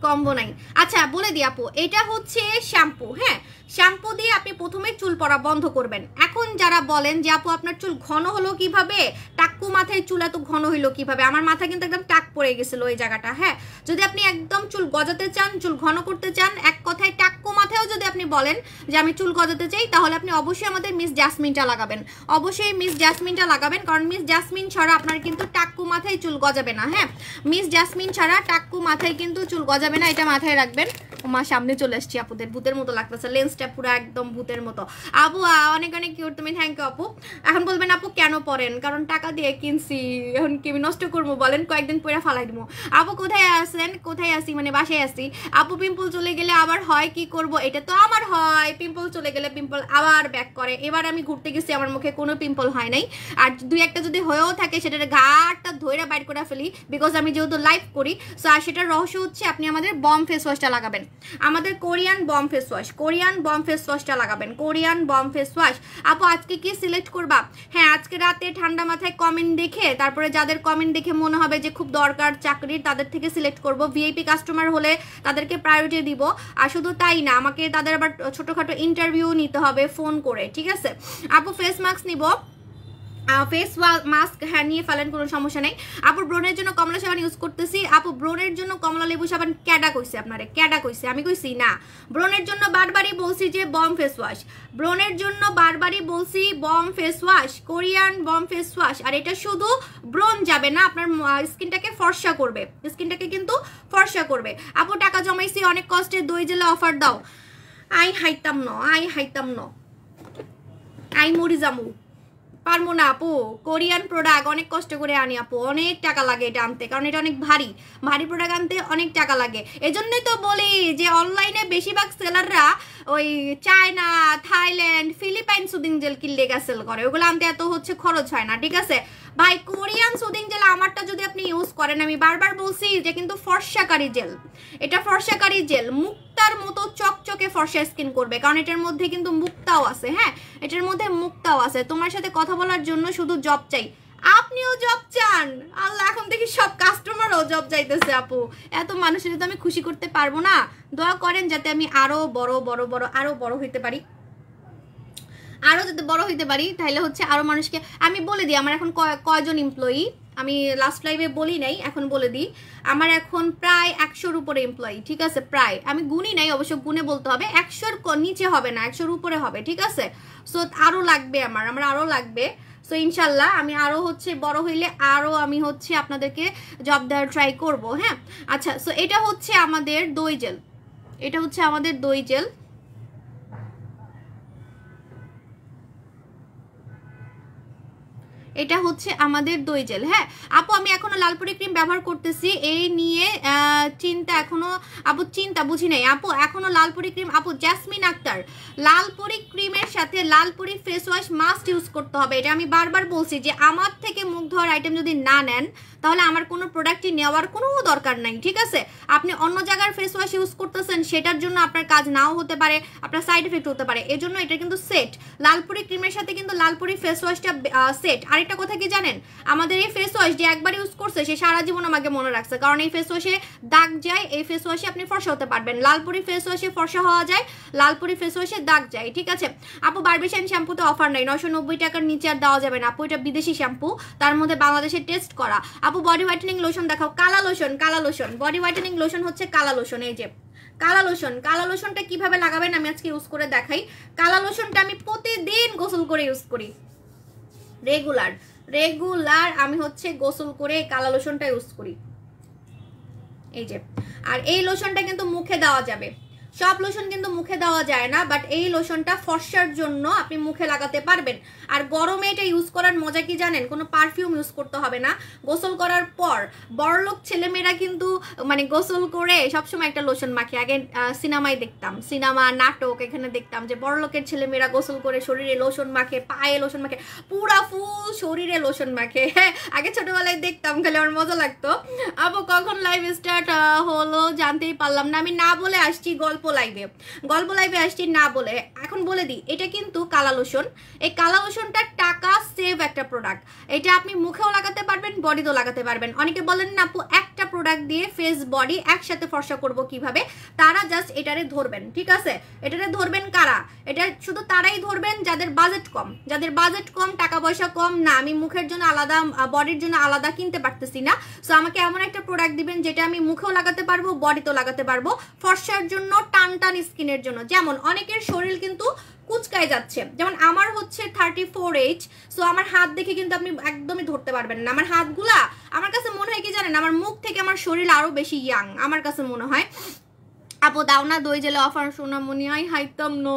কম্বো নাই। আচ্ছা বলে দিই আপু, এটা হচ্ছে শ্যাম্পু, হ্যাঁ শ্যাম্পু দিয়ে আপনি প্রথমে চুল পড়া বন্ধ করবেন। এখন যারা বলেন যে আপু আপনার চুল ঘন হলো কিভাবে, টাক্কু মাথায় চুল এত ঘন হইলো কিভাবে, আমার মাথা কিন্তু একদম টাক পড়ে গেছিল ওই জায়গাটা। হ্যাঁ যদি আপনি একদম চুল গজাতে চান, চুল ঘন করতে চান, এক কথায় টাক্কু মাথায়ও যদি আপনি বলেন যে আমি চুল গজাতে চাই, তাহলে আপনি অবশ্যই আমাদের মিস জাসমিনটা লাগাবেন, অবশ্যই মিস জাসমিনটা লাগাবেন, কারণ মিস জাসমিন ছাড়া আপনার কিন্তু টাক্কু মাথায় চুল গজাবে না। হ্যাঁ মিস জাসমিন ছাড়া টাক্কু মাথায় কিন্তু চুল গজাবে না, এটা মাথায় রাখবেন। মা সামনে চলে আসছি আপুদের, ভূতের মতো লাগতেছে, লেন্সটা পুরো একদম ভূতের মতো। আপু অনেক অনেক কিউট তুমি, থ্যাংক ইউ আপু। এখন বলবেন আপু কেন পরেন, কারণ টাকা দিয়ে কিনছি, এখন কি নষ্ট করবো বলেন, কয়েকদিন পরে ফালাই দিব। আপু কোথায় আসেন, কোথায় আসি মানে বাসায় আসি। আপু পিম্পল চলে গেলে আবার হয় কি করব, এটা তো আমার হয়, পিম্পল চলে গেলে পিম্পল আবার ব্যাক করে। এবার আমি ঘুরতে গেছি, আমার মুখে কোনো পিম্পল হয় নাই, আর দুই একটা যদি হয়েও থাকে সেটার ঘাটটা ধৈরা বাইর করে ফেলি, বিকজ আমি যেহেতু লাইভ করি। সো আর সেটার রহস্য হচ্ছে আপনি আমাদের বম ফেস ওয়াশটা লাগাবেন, আমাদের কোরিয়ান বম ফেস ওয়াশ, কোরিয়ান বম ফেস ওয়াশটা লাগাবেন, কোরিয়ান বম ফেস ওয়াশ। আপু আজকে কি সিলেক্ট করবা? হ্যাঁ আজকে রাতে ঠান্ডা মাথায় কমেন্ট দেখে, তারপরে যাদের কমেন্ট দেখে মনে হবে যে খুব দরকার চাকরির, তাদের থেকে সিলেক্ট করব। ভিআইপি কাস্টমার হলে তাদেরকে প্রায়োরিটি দিব। আর শুধু তাই না, আমাকে তাদের আবার ছোটখাটো ইন্টারভিউ নিতে হবে ফোন করে, ঠিক আছে। আপু ফেস মাস্ক নিব, ফেস মাস্ক হ্যাঁ নিয়ে ফেলেন, কোনো সমস্যা নেই। আপু ব্রণের জন্য কমলা সাবান ইউজ করতেছি। আপু ব্রণের জন্য কমলা লেবু সাবান ক্যাডা কইছে আপনারে, ক্যাডা কইছে, আমি কইছি না। ব্রণের জন্য বারবারই বলছি যে বম ফেস ওয়াশ, ব্রণের জন্য বারবারই বলছি বম ফেস ওয়াশ, কোরিয়ান বম ফেস ওয়াশ। আর এটা শুধু ব্রণ যাবে না, আপনার স্কিনটাকে ফর্সা করবে, স্কিনটাকে কিন্তু ফর্সা করবে। আপু টাকা জমাইছি অনেক কষ্টে, দই জেলে অফার দাও। আই হাইতাম ন, আই হাইতাম ন, আই মরি জামু, পারবো না আপু। কোরিয়ান প্রোডাক্ট অনেক কষ্ট করে আনি আপু, অনেক টাকা লাগে এটা আনতে, কারণ এটা অনেক ভারী, ভারী প্রোডাক্ট আনতে অনেক টাকা লাগে। এজন্যই তো বলি যে অনলাইনে বেশিরভাগ সেলাররা ওই China, Thailand, Philippine soothing gel কিনলেগা সেল করে, ওগুলো আনতে এত হচ্ছে খরচ হয় না, ঠিক আছে ভাই। কোরিয়ান সুদিং জেল আমারটা যদি আপনি ইউজ করেন, আমি বারবার বলছি যে কিন্তু ফর্সাকারী জেল, এটা ফর্সাকারী জেল, মুক্তার মতো চকচকে ফর্সা স্কিন করবে, কারণ এটার মধ্যে কিন্তু মুক্তাও আছে। হ্যাঁ এটার মধ্যে মুক্তাও আছে। তোমার সাথে কথা বলার জন্য শুধু জব চাই, আপনিও জব চান? আল্লাহ, এখন দেখি সব কাস্টমারও জব চাইতেছে আপু। এত মানুষের তো আমি খুশি করতে পারবো না, দোয়া করেন যাতে আমি আরো বড় বড় বড় আরো বড় হইতে পারি, আরো যাতে বড় হইতে পারি, তাহলে হচ্ছে আরো মানুষকে আমি বলে দিই আমার এখন কয়জন এমপ্লয়ি। আমি লাস্ট লাইভে বলি নাই, এখন বলে দিই আমার এখন প্রায় 100-র উপরে এমপ্লয়ি, ঠিক আছে। প্রায় আমি গুনি নাই, অবশ্য গুনে বলতে হবে, 100-র নিচে হবে না, 100-র উপরে হবে, ঠিক আছে। সো আরো লাগবে আমার আরো লাগবে। সো ইনশাল্লাহ আমি আরো হচ্ছে বড় হইলে আরো আমি হচ্ছে আপনাদেরকে জব দেওয়ার ট্রাই করব। হ্যাঁ আচ্ছা, সো এটা হচ্ছে আমাদের দই জেল, এটা হচ্ছে আমাদের দই জেল। এটা হচ্ছে আমাদের দই জেল। হ্যাঁ আপু আমি এখনো লালপুরি ক্রিম ব্যবহার করতেছি, এই নিয়ে চিন্তা এখনো আপু, চিন্তা বুঝি নাই আপু, এখনো লালপুরি ক্রিম। আপু জাসমিন আক্তার, লালপুরি ক্রিমের সাথে লালপুরি ফেস ওয়াশ মাস্ট ইউজ করতে হবে। এটা আমি বারবার বলছি যে আমার থেকে মুখ ধোয়ার আইটেম যদি না নেন তাহলে আমার কোনো প্রোডাক্টই নেওয়ার কোনো দরকার নাই, ঠিক আছে। আপনি অন্য জায়গার ফেস ওয়াশ ইউজ করতেছেন, সেটার জন্য আপনার কাজ নাও হতে পারে, আপনার সাইড এফেক্ট হতে পারে, এজন্য এটা কিন্তু সেট। লালপুরি ক্রিমের সাথে কিন্তু লালপুরি ফেস ওয়াশটা সেট। আরেকটা কথা কি জানেন, আমাদের এই ফেস ওয়াশ যে একবার ইউজ করছে সে সারা জীবন আমাকে মনে রাখছে, কারণ এই ফেস ওয়াশে দাগ যায়, এই ফেস ওয়াশে আপনি ফর্সা হতে পারবেন। লালপুরি ফেস ওয়াশে ফর্সা হওয়া যায়, লালপুরি ফেস ওয়াশে দাগ যায়, ঠিক আছে। আপু বারবিশান শ্যাম্পুতে অফার নাই, 990 টাকার নিচে আর দেওয়া যাবে না আপু, এটা বিদেশি শ্যাম্পু, তার মধ্যে বাংলাদেশে টেস্ট করা। আপু বডি হোয়াইটেনিং লোশন দেখাও, কালা লোশন, কালা লোশন, বডি হোয়াইটেনিং লোশন হচ্ছে কালা লোশন। এই যে কালা লোশন, কালা লোশনটা কিভাবে লাগাবেন আমি আজকে ইউজ করে দেখাই। কালা লোশনটা আমি প্রতিদিন গোসল করে ইউজ করি, রেগুলার রেগুলার আমি হচ্ছে গোসল করে কালা লোশনটা ইউজ করি, এই যে। আর এই লোশনটা কিন্তু মুখে দেওয়া যাবে, সব লোশন কিন্তু মুখে দেওয়া যায় না, বাট এই লোশনটা ফর্সার জন্য আপনি মুখে লাগাতে পারবেন। আর গরমে এটা ইউজ করার মজা কি জানেন, কোনো পারফিউম ইউজ করতে হবে না। গোসল করার পর বড়লোক ছেলেমেয়েরা কিন্তু মানে গোসল করে সবসময় একটা লোশন মাখে, আগে সিনেমায় দেখতাম, সিনেমা নাটক এখানে দেখতাম যে বড়লোকের ছেলেমেয়েরা গোসল করে শরীরে লোশন মাখে, পায়ে লোশন মাখে, পুরা ফুল শরীরে লোশন মাখে। হ্যাঁ আগে ছোটবেলায় দেখতাম, খালি আমার মজা লাগতো। আপু কখন লাইভ স্টার্ট হলো জানতেই পারলাম না, আমি না বলে আসছি গল্প লাইভে আসছি না বলে। এখন বলে দিই, এটা কিন্তু কালা লোশন, এই কালা লোশনটা টাকা সেভ একটা প্রোডাক্ট, এটা আপনি মুখেও লাগাতে পারবেন, বডিতেও লাগাতে পারবেন। অনেকে বলেন না আপু একটা প্রোডাক্ট দিয়ে ফেস বডি একসাথে ফর্সা করব কিভাবে, তারা জাস্ট এটারে ধরবেন, ঠিক আছে। এটারে ধরবেন কারা, এটা শুধু তারাই ধরবেন যাদের বাজেট কম, যাদের বাজেট কম, টাকা পয়সা কম, না আমি মুখের জন্য আলাদা বডির জন্য আলাদা কিনতে পারতেছি না, সো আমাকে এমন একটা প্রোডাক্ট দিবেন যেটা আমি মুখেও লাগাতে পারবো, বডিতেও লাগাতে পারবো, ফর্সার জন্য, টান টান স্কিনের জন্য। যেমন অনেকের শরীর কিন্তু কুচকায় যাচ্ছে, যেমন আমার হচ্ছে 34 এজ, সো আমার হাত দেখে কিন্তু আপনি একদমই ধরতে পারবেন না। আমার হাতগুলা, আমার কাছে মনে হয় কি জানেন, আমার মুখ থেকে আমার শরীর আরো বেশি ইয়াং, আমার কাছে মনে হয়। আপু দাও না দই জেলে অফার সোনামণি, আই হাইতাম নো।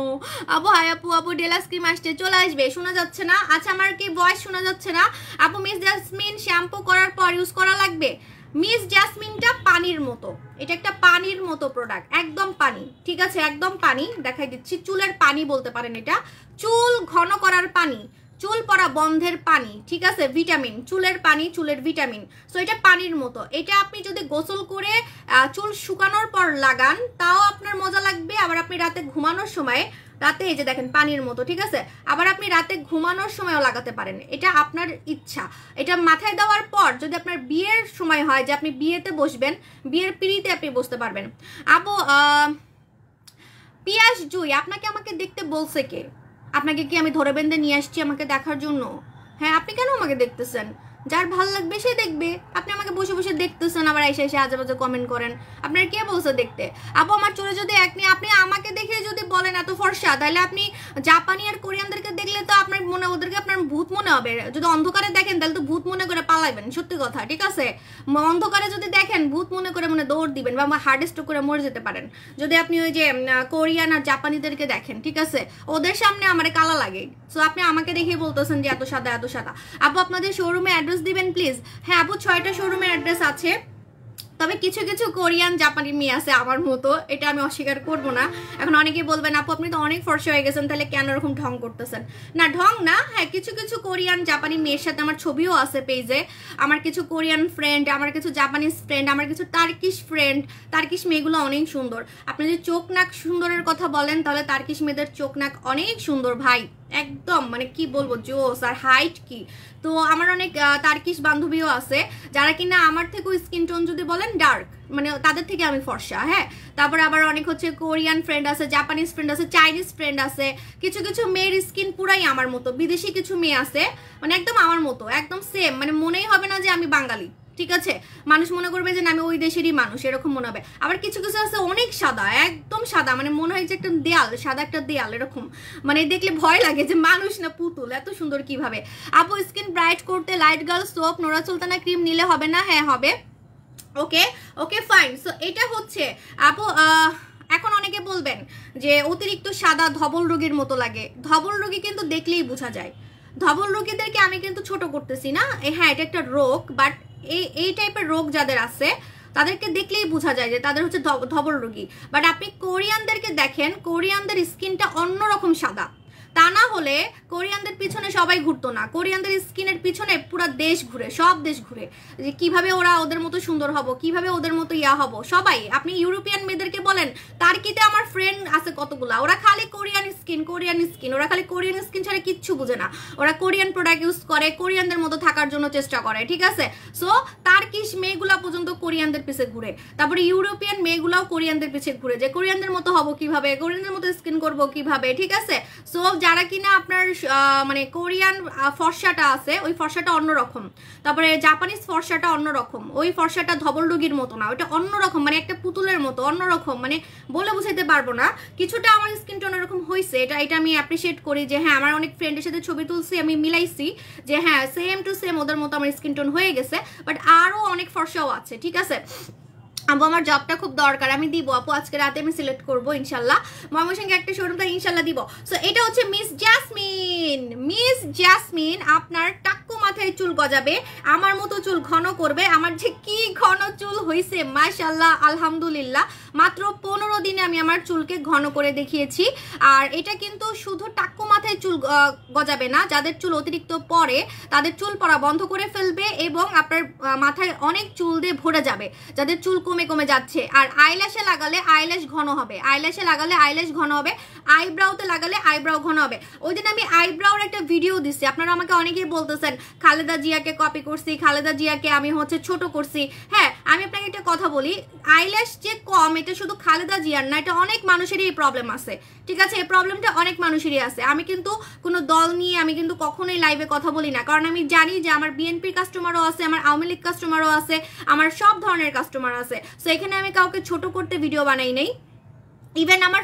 আপু হাই আপু, আপু ডেলাস ক্রিম আসছে, চলে আসবে। শোনা যাচ্ছে না? আচ্ছা আমার কি ভয়েস শোনা যাচ্ছে না? আপু মিস জাসমিন শ্যাম্পু করার পর ইউজ করা লাগবে? মিস জাসমিনটা পানির মতো, এটা একটা পানির মতো প্রোডাক্ট, একদম পানি, ঠিক আছে, একদম পানি। দেখাই দিচ্ছি, চুলের পানি বলতে পারেন এটা, চুল ঘন করার পানি, চুল পড়া বন্ধের পানি, ঠিক আছে, ভিটামিন, চুলের পানি, চুলের ভিটামিন। সো এটা পানির মতো। এটা আপনি যদি গোসল করে চুল শুকানোর পর লাগান তাও আপনার মজা লাগবে। আবার আপনি রাতে ঘুমানোর সময়, রাতে এই যে দেখেন পানির মতো, ঠিক আছে, আবার আপনি রাতে ঘুমানোর সময়ও লাগাতে পারেন, এটা আপনার ইচ্ছা। এটা মাথায় দেওয়ার পর যদি আপনার বিয়ের সময় হয় যে আপনি বিয়েতে বসবেন, বিয়ের পিঁড়িতে আপনি বসতে পারবেন। আপু পিয়াস জুই, আপনাকে আমাকে দেখতে বলছে কে? আপনাকে কি আমি ধরে বেঁধে নিয়ে আসছি আমাকে দেখার জন্য? হ্যাঁ, আপনি কেন আমাকে দেখতেছেন? যার ভাল লাগবে সে দেখবে। আপনি আমাকে বসে বসে দেখতেছেন, আবার এসে এসে আজে বাজে কমেন্ট করেন। আপনার কে বলছে দেখতে? আপু আমার চুলে যদি আপনি আমাকে দেখে যদি বলেন এত ফর্সা, তাহলে আপনি জাপানি আর কোরিয়ানদেরকে দেখলে তো আপনার মনে, ওদেরকে আপনার ভূত মনে হবে। যদি অন্ধকারে দেখেন তাহলে তো ভূত মনে করে পালাইবেন, সত্যি কথা, ঠিক আছে। অন্ধকারে যদি দেখেন ভূত মনে করে দৌড় দিবেন বা হার্ট স্ট্রোক করে মরে যেতে পারেন। যদি আপনি ওই যে কোরিয়ান আর জাপানিদেরকে দেখেন, ঠিক আছে, ওদের সামনে আমার কালা লাগে। সো আপনি আমাকে দেখে বলতেছেন যে এত সাদা এত সাদা। আপু আপনাদের শোরুমে অ্যাড্রেস দিবেন প্লিজ। হ্যাঁ আপু 6টা শোরুমের অ্যাড্রেস আছে, তবে কিছু কিছু কোরিয়ান জাপানি মেয়ে আছে আমার মতো, এটা আমি অস্বীকার করব না। এখন অনেকেই বলবেন আপু আপনি তো অনেক ফর্সা হয়ে গেছেন, তাহলে কেন এরকম ঢং করতেছেন? না ঢং না, হ্যাঁ কিছু কিছু কোরিয়ান জাপানি মেয়ের সাথে আমার ছবিও আছে পেজে। আমার কিছু কোরিয়ান ফ্রেন্ড, আমার কিছু জাপানিজ ফ্রেন্ড, আমার কিছু টার্কিশ ফ্রেন্ড। টার্কিশ মেয়েগুলো অনেক সুন্দর। আপনি যদি চোখ নাক সুন্দরের কথা বলেন তাহলে টার্কিশ মেয়েদের চোখ নাক অনেক সুন্দর ভাই, একদম কি বলবো, জোস। আর হাইট কি, তো আমার অনেক টার্কিশ বান্ধবীও আছে যারা কিনা আমার থেকেও স্কিন টোন যদি বলেন ডার্ক, তাদের থেকে আমি ফর্সা। হ্যাঁ, তারপরে আবার অনেক কোরিয়ান ফ্রেন্ড আছে, জাপানিজ ফ্রেন্ড আছে, চাইনিজ ফ্রেন্ড আছে। কিছু কিছু মেয়ের স্কিন পুরাই আমার মতো, বিদেশি কিছু মেয়ে আছে একদম আমার মতো, একদম সেম, মনেই হবে না যে আমি বাঙালি, ঠিক আছে। মানুষ মনে করবে যে আমি ওই দেশেরই মানুষ, এরকম মনে হবে। আবার কিছু কিছু আছে অনেক সাদা, একদম সাদা, মনে হয় যে একটা দেয়াল, সাদা একটা দেয়াল, এরকম দেখলে ভয় লাগে যে মানুষ না পুতুল, এত সুন্দর কিভাবে। আপু স্কিন ব্রাইট করতে light girl soap Nora Sultana cream নিলে হবে না? হ্যাঁ হবে। ওকে ওকে ফাইন। সো এটা হচ্ছে আপু এখন অনেকে বলবেন যে অতিরিক্ত সাদা ধবল রোগীর মতো লাগে। ধবল রোগী কিন্তু দেখলেই বোঝা যায়। ধবল রোগীদেরকে আমি কিন্তু ছোট করতেছি না, হ্যাঁ এটা একটা রোগ, বাট এই টাইপের রোগ যাদের আছে তাদেরকে দেখলেই বোঝা যায় যে তাদের হচ্ছে ধবল রোগী। বাট আপনি কোরিয়ানদেরকে দেখেন, কোরিয়ানদের স্কিনটা অন্যরকম সাদা। তা না হলে কোরিয়ানদের পিছনে সবাই ঘুরতো না। কোরিয়ানদের স্কিনের পিছনে পুরো দেশ ঘুরে, সব দেশ ঘুরে, যে কিভাবে ওরা ওদের মতো সুন্দর হবো, কিভাবে ওদের মতো ইয়া হবো। সবাই, আপনি ইউরোপিয়ান মেয়েদেরকে বলেন, টার্কিতে আমার ফ্রেন্ড আছে কতগুলা, ওরা খালি কোরিয়ান স্কিন, কোরিয়ান স্কিন, ওরা খালি কোরিয়ান স্কিন ছাড়া কিচ্ছু বুঝে না। ওরা কোরিয়ান প্রোডাক্ট ইউজ করে, কোরিয়ানদের মতো থাকার জন্য চেষ্টা করে, ঠিক আছে। সো টার্কিশ মেয়েগুলা পর্যন্ত কোরিয়ানদের পিছে ঘুরে, তারপরে ইউরোপিয়ান মেয়েগুলাও কোরিয়ানদের পিছে ঘুরে, যে কোরিয়ানদের মতো হবো কিভাবে, কোরিয়ানদের মতো স্কিন করবো কিভাবে, ঠিক আছে। সো যারা কিনা আপনার কোরিয়ান ফর্সাটা আছে, ওই ফর্সাটা অন্যরকম। তারপরে জাপানিজ ফর্সাটা অন্যরকম, ওই ফর্সাটা ধবল রোগীর মতো না, ওইটা অন্যরকম, একটা পুতুলের মতো অন্যরকম, বলে বুঝাইতে পারবো না। কিছুটা আমার স্কিন টোন এরকম হয়েছে, এটা আমি অ্যাপ্রিসিয়েট করি যে হ্যাঁ আমার অনেক ফ্রেন্ডের সাথে ছবি তুলছি, আমি মিলাইছি যে হ্যাঁ সেম টু সেম ওদের মতো আমার স্কিন টোন হয়ে গেছে। বাট আরো অনেক ফর্সাও আছে, ঠিক আছে। আপু আমার জবটা খুব দরকার, আমি দিব আপু, আজকে রাতে আমি সিলেক্ট করবো ইনশাল্লাহ। ময়মনসিংহে একটা শোরুমটা ইনশাল্লাহ দিব। সো এটা হচ্ছে মিস জাসমিন। মিস জাসমিন আপনার টাক্কু মাথায় চুল গজাবে, আমার মতো চুল ঘন করবে। আমার যে কি ঘন চুল হয়েছে মাশাল্লাহ, আলহামদুলিল্লাহ। মাত্র 15 দিনে আমি আমার চুলকে ঘন করে দেখিয়েছি। আর এটা কিন্তু শুধু টাক্কু মাথায় চুল গজাবে না, যাদের চুল অতিরিক্ত পড়ে তাদের চুল পড়া বন্ধ করে ফেলবে এবং আপনার মাথায় অনেক চুল দিয়ে ভরে যাবে, যাদের চুল কমে কমে যাচ্ছে। আর আইল্যাশে লাগালে আইল্যাশ ঘন হবে, আইল্যাশে লাগালে আইল্যাশ ঘন হবে, আইব্রাউতে লাগালে আইব্রাউ ঘন হবে। ওই দিন আমি আইব্রাউর একটা ভিডিও দিচ্ছি, আপনারা আমাকে অনেকেই বলতেছেন খালেদা জিয়াকে কপি করছি, খালেদা জিয়াকে আমি ছোট করছি। হ্যাঁ আমি আপনাকে একটা কথা বলি, আইল্যাশ যে কম এটা শুধু খালেদা জিয়ার না, এটা অনেক মানুষেরই এই প্রবলেম আছে, ঠিক আছে। এই প্রবলেমটা অনেক মানুষেরই আছে। আমি কিন্তু কোনো দল নিয়ে আমি কিন্তু কখনোই লাইভে কথা বলি না, কারণ আমি জানি যে আমার বিএনপির কাস্টমারও আছে, আমার আওয়ামী লীগ কাস্টমারও আছে, আমার সব ধরনের কাস্টমার আছে। সো এখানে আমি কাউকে ছোট করতে ভিডিও বানাই নাই, ইভেন আমার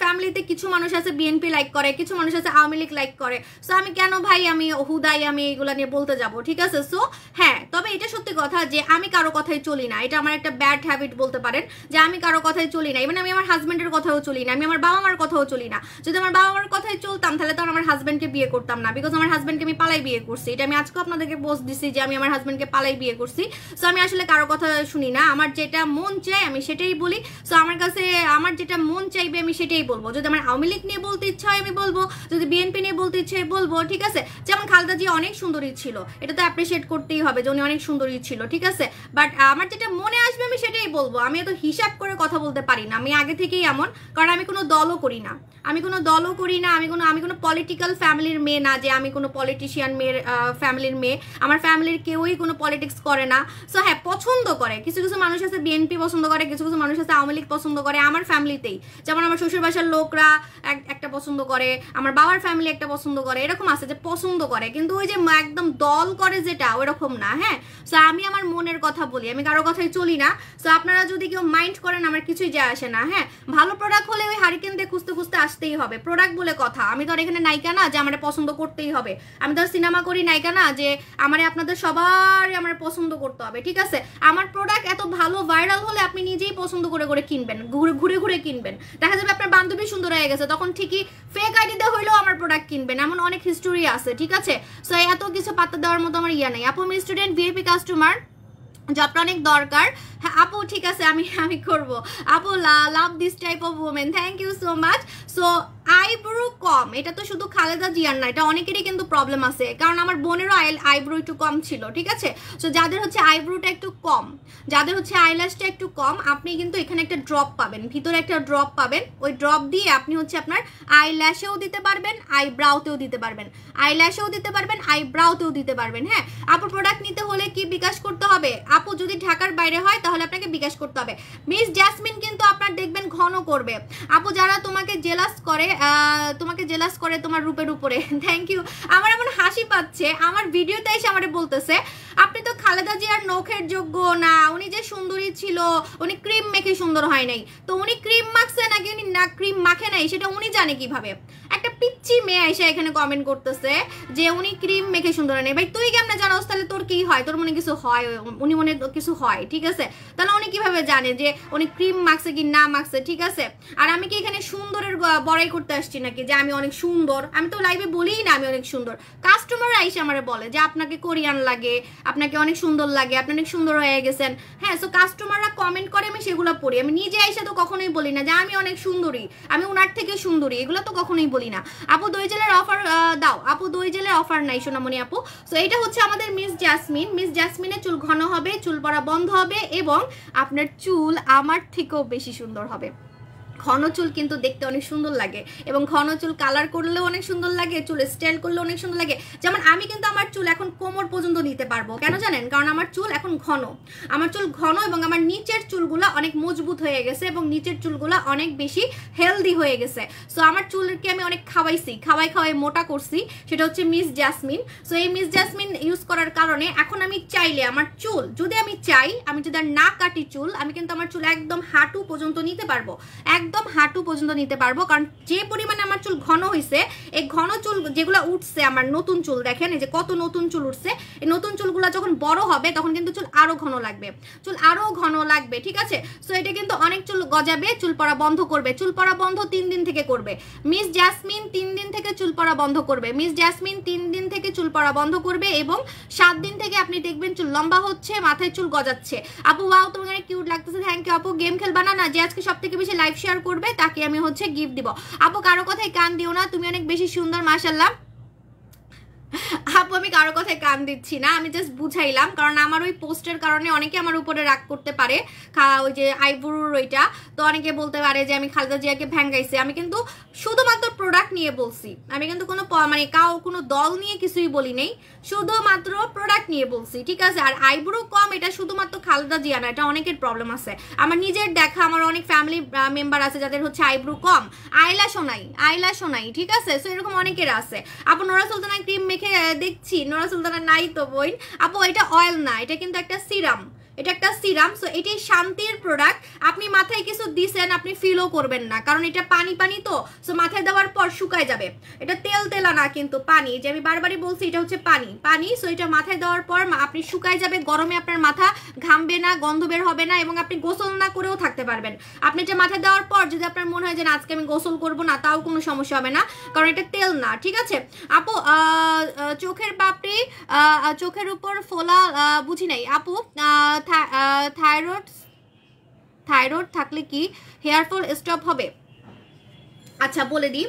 ফ্যামিলিতে কিছু মানুষ আছে বিএনপি লাইক করে, কিছু মানুষ আছে আওয়ামী লীগ লাইক করে। সো আমি কেন ভাই আমি হুদাই আমি এগুলো নিয়ে বলতে যাব, ঠিক আছে? সো হ্যাঁ, তবে এটা সত্যি কথা যে আমি কারো কথাই চলি না, এটা আমার একটা ব্যাড হ্যাবিট বলতে পারেন, যে আমি কারো কথাই চলি না। ইভেন আমি আমার হাজব্যান্ডের কথাও চলি না, আমি আমার বাবা মার কথাও চলি না। যদি আমার বাবা মার কথাই চলতাম তাহলে তো আমার হাজব্যান্ডকে বিয়ে করতাম না, বিকজ আমার হাজব্যান্ডকে আমি পালাই বিয়ে করছি। এটা আমি আজকে আপনাদেরকে পোস্ট দিছি যে আমি আমার হাজব্যান্ডকে পালাই বিয়ে করছি। সো আমি আসলে কারো কথা শুনি না, আমার যেটা মন চায় আমি সেটাই বলি। সো আমার কাছে আমার যেটা মন চাইবে আমি সেটাই বলবো। যদি আমার আওয়ামী লীগ নিয়ে বলতে ইচ্ছা হয় আমি বলবো, যদি বিএনপি নিয়ে বলতে ইচ্ছা হয় বলবো, ঠিক আছে? যেমন খালেদা জিয়া অনেক সুন্দরী ছিল, এটা তো অ্যাপ্রিসিয়েট করতেই হবে যে উনি অনেক সুন্দরী ছিল, ঠিক আছে? বাট আমার যেটা মনে আসবে আমি সেটাই বলবো। আমি এত হিসাব করে কথা বলতে পারি না, আমি আগে থেকেই এমন, কারণ আমি কোনো দলও করি না, আমি কোনো পলিটিক্যাল ফ্যামিলির মেয়ে না যে আমি কোনো পলিটিশিয়ান মেয়ের ফ্যামিলির মেয়ে। আমার ফ্যামিলির কেউই কোনো পলিটিক্স করে না। সো হ্যাঁ, পছন্দ করে কিছু কিছু মানুষ আছে বিএনপি পছন্দ করে, কিছু কিছু মানুষ আছে আওয়ামী লীগ পছন্দ করে আমার ফ্যামিলিতেই। যেমন আমার শ্বশুর বাসার লোকরা একটা পছন্দ করে, আমার বাবার ফ্যামিলি একটা পছন্দ করে, এরকম আছে যে পছন্দ করে, কিন্তু ওই যে একদম দল করে যেটা ওইরকম না। হ্যাঁ, সো আমি আমার মনের কথা বলি, আমি কারো কথাই চলি না। সো আপনারা যদি কেউ মাইন্ড করেন আমার কিছুই যায় আসে না। হ্যাঁ, ভালো প্রোডাক্ট হলে ওই হারিকেন দিয়ে খুঁজতে খুঁজতে আসতেই হবে। প্রোডাক্ট বলে কথা, আমি তো আর এখানে নায়িকা না যে আমার পছন্দ করতেই হবে। আমি তো সিনেমা করি নায়িকা না যে আমার আপনাদের সবার আমার পছন্দ করতে হবে, ঠিক আছে? আমার প্রোডাক্ট এত ভালো ভাইরাল হলে আপনি নিজেই পছন্দ করে করে কিনবেন, ঘুরে ঘুরে কিনবেন। দেখা যাবে আপনার বান্ধবী সুন্দর হয়ে গেছে, তখন ঠিকই ফেক আইডিতে হইলেও আমার প্রোডাক্ট কিনবেন, এমন অনেক হিস্টোরি আছে, ঠিক আছে? সো এত কিছু পাত্তা দেওয়ার মতো আমার ইয়া নেই। আপু আমি স্টুডেন্ট, ভিআইপি কাস্টমার, জবটা অনেক দরকার। হ্যাঁ আপু, ঠিক আছে, আমি করব। আপু love this type of women, thank you so much. So eyebrow কম, এটা তো শুধু খালেদা জিয়ার না, এটা অনেকেরই কিন্তু প্রবলেম আছে, কারণ আমার বোনেরও আইব্রো একটু কম ছিল, ঠিক আছে? সো যাদের হচ্ছে আইব্রোটা একটু কম, যাদের হচ্ছে আইল্যাশটা একটু কম, আপনি কিন্তু এখানে একটা ড্রপ পাবেন, ভিতরে একটা ড্রপ পাবেন। ওই ড্রপ দিয়ে আপনি হচ্ছে আপনার আইল্যাশেও দিতে পারবেন, আইব্রাউতেও দিতে পারবেন, আইল্যাশেও দিতে পারবেন, আইব্রাউতেও দিতে পারবেন। হ্যাঁ আপু, প্রোডাক্ট নিতে হলে কি বিকাশ করতে হবে? আপু যদি ঢাকার বাইরে হয় তাহলে আপনাকে বিকাশ করতে হবে। মিস জাসমিন কিন্তু আপনার দেখবেন ঘন করবে। আপু যারা তোমাকে জেলাস করে তোমার রূপের উপরে, থ্যাংক ইউ। আমার এমন হাসি পাচ্ছে, আমার ভিডিওতে এসে আমারে বলতেছে আপনি তো খালেদা জিয়ার নখের যোগ্য না, উনি যে সুন্দরী ছিল উনি ক্রিম মেখে সুন্দর হয় নাই। তো উনি ক্রিম মাখছে নাকি উনি না ক্রিম মাখে নাই সেটা উনি জানে কিভাবে? একটা পিচ্চি মেয়ে এসে এখানে কমেন্ট করতেছে যে উনি ক্রিম মেখে সুন্দর হয় নাই। ভাই তুই কেমনে জানোস? তাহলে তোর কি হয়? তোর মনে কিছু হয়, উনি মনে কিছু হয়, ঠিক আছে? তাহলে উনি কিভাবে জানে যে উনি ক্রিম মাখছে কি না মাখছে, ঠিক আছে? আর আমি কি এখানে সুন্দরের বড়াই করতে আসছি নাকি যে আমি অনেক সুন্দর? আমি তো লাইভে বলিই না আমি অনেক সুন্দর। কাস্টমাররা এসে আমারে বলে যে আপনাকে কোরিয়ান লাগে, আপনাকে অনেক সুন্দর লাগে, আপনি অনেক সুন্দর হয়ে গেছেন। হ্যাঁ, সো কাস্টমাররা কমেন্ট করে, আমি সেগুলো পড়ি। আমি নিজে এসে তো কখনোই বলি না যে আমি অনেক সুন্দরী, আমি ওনার থেকে সুন্দরী, এগুলো তো কখনোই বলি না। আপু দই জেলের অফার দাও। আপু দই জেলের অফার নাই সোনামণি আপু। সো এটা হচ্ছে আমাদের মিস জাসমিন। মিস জাসমিনের চুল ঘন হবে, চুল পড়া বন্ধ হবে, এবং আপনার চুল আমার থেকেও বেশি সুন্দর হবে। ঘন চুল কিন্তু দেখতে অনেক সুন্দর লাগে, এবং ঘন চুল কালার করলেও অনেক সুন্দর লাগে, চুল স্টাইল করলেও অনেক সুন্দর লাগে। যেমন আমি কিন্তু আমার চুল এখন কোমর পর্যন্ত নিতে পারবো, কেন জানেন? কারণ আমার চুল এখন ঘন, আমার চুল ঘন, এবং আমার নিচের চুলগুলো অনেক মজবুত হয়ে গেছে, এবং নিচের চুলগুলো অনেক বেশি হেলদি হয়ে গেছে। সো আমার চুলকে আমি অনেক খাওয়াই মোটা করছি, সেটা হচ্ছে মিস জাসমিন। সো এই মিস জাসমিন ইউজ করার কারণে এখন আমি চাইলে আমার চুল, যদি আমি চাই, আমি যদি আর না কাটি চুল, আমি কিন্তু আমার চুল একদম হাঁটু পর্যন্ত নিতে পারবো, একদম হাঁটু পর্যন্ত নিতে পারবো। কারণ যে পরিমাণে আমার চুল ঘন হয়েছে, এই ঘন চুল যেগুলো উঠছে, আমার নতুন চুল দেখেন, এই যে কত নতুন চুল উঠছে, এই নতুন চুলগুলো যখন বড় হবে তখন কিন্তু চুল আরো ঘন লাগবে, ঠিক আছে? সো এটা কিন্তু অনেক চুল গজাবে, চুল পড়া বন্ধ করবে। চুল পড়া বন্ধ 3 দিন থেকে করবে মিস জাসমিন, 3 দিন থেকে চুল পড়া বন্ধ করবে মিস জাসমিন, 3 দিন থেকে চুল পড়া বন্ধ করবে, এবং 7 দিন থেকে আপনি দেখবেন চুল লম্বা হচ্ছে, মাথায় চুল গজাচ্ছে। আপু ওয়াও, তোমার অনেক কিউট লাগতেছে, থ্যাংক ইউ আপু। গেম খেলবা না? যে আজকে সবথেকে বেশি লাইভ শেয়ার করবে তাকে আমি হচ্ছে গিফট দিব। আপু কারো কথায় কান দিও না, তুমি অনেক বেশি সুন্দর, মাশাআল্লাহ। আপু আমি কারো কথায় কান দিচ্ছি না, আমি জাস্ট বুঝাইলাম, কারণ আমার ওই পোস্টের কারণে অনেকে আমার উপরে রাগ করতে পারে, ওই যে আইব্রোর ওইটা, তো অনেকে বলতে পারে যে আমি খালেদা জিয়াকে ভ্যাঙ্গাইছি। আমি কিন্তু শুধুমাত্র প্রোডাক্ট নিয়ে বলছি, আমি কিন্তু কোনো মানে কোনো দল নিয়ে কিছুই বলি নেই, শুধুমাত্র প্রোডাক্ট নিয়ে বলছি, ঠিক আছে? আর আইব্রো কম, এটা শুধুমাত্র খালেদা জিয়া না, এটা অনেকের প্রবলেম আছে। আমার নিজের দেখা, আমার অনেক ফ্যামিলি মেম্বার আছে যাদের হচ্ছে আইব্রো কম, আইল্যাশও নাই, ঠিক আছে? সো এরকম অনেকের আছে। আপু নোরা সুলতানা ক্রিম মেখে দেখছি, নোরা সুলতানা নাই তো বই। আপু এটা অয়েল না, এটা কিন্তু একটা সিরাম, এটা একটা সিরাম। সো এটাই শান্তির প্রোডাক্ট। আপনি মাথায় কিছু দিছেন, আপনি ফিলও করবেন না, কারণ এটা পানি পানি তো, সো মাথায় দেওয়ার পর শুকায় যাবে। এটা তেল তেলা না কিন্তু পানি, যে আমি বারবারই বলছি এটা হচ্ছে পানি পানি। সো এটা মাথায় দেওয়ার পর আপনি শুকায় যাবে, গরমে আপনার মাথা ঘামবে না, গন্ধ বের হবে না, এবং আপনি গোসল না করেও থাকতে পারবেন। আপনি এটা মাথায় দেওয়ার পর যদি আপনার মনে হয় যে আজকে আমি গোসল করব না, তাও কোনো সমস্যা হবে না, কারণ এটা তেল না, ঠিক আছে আপু? চোখের পাপড়ি, চোখের উপর ফোলা, বুঝি নাই আপু। থাইরয়েড থাকলে কি হেয়ার ফল স্টপ হবে? আচ্ছা বলে দিই,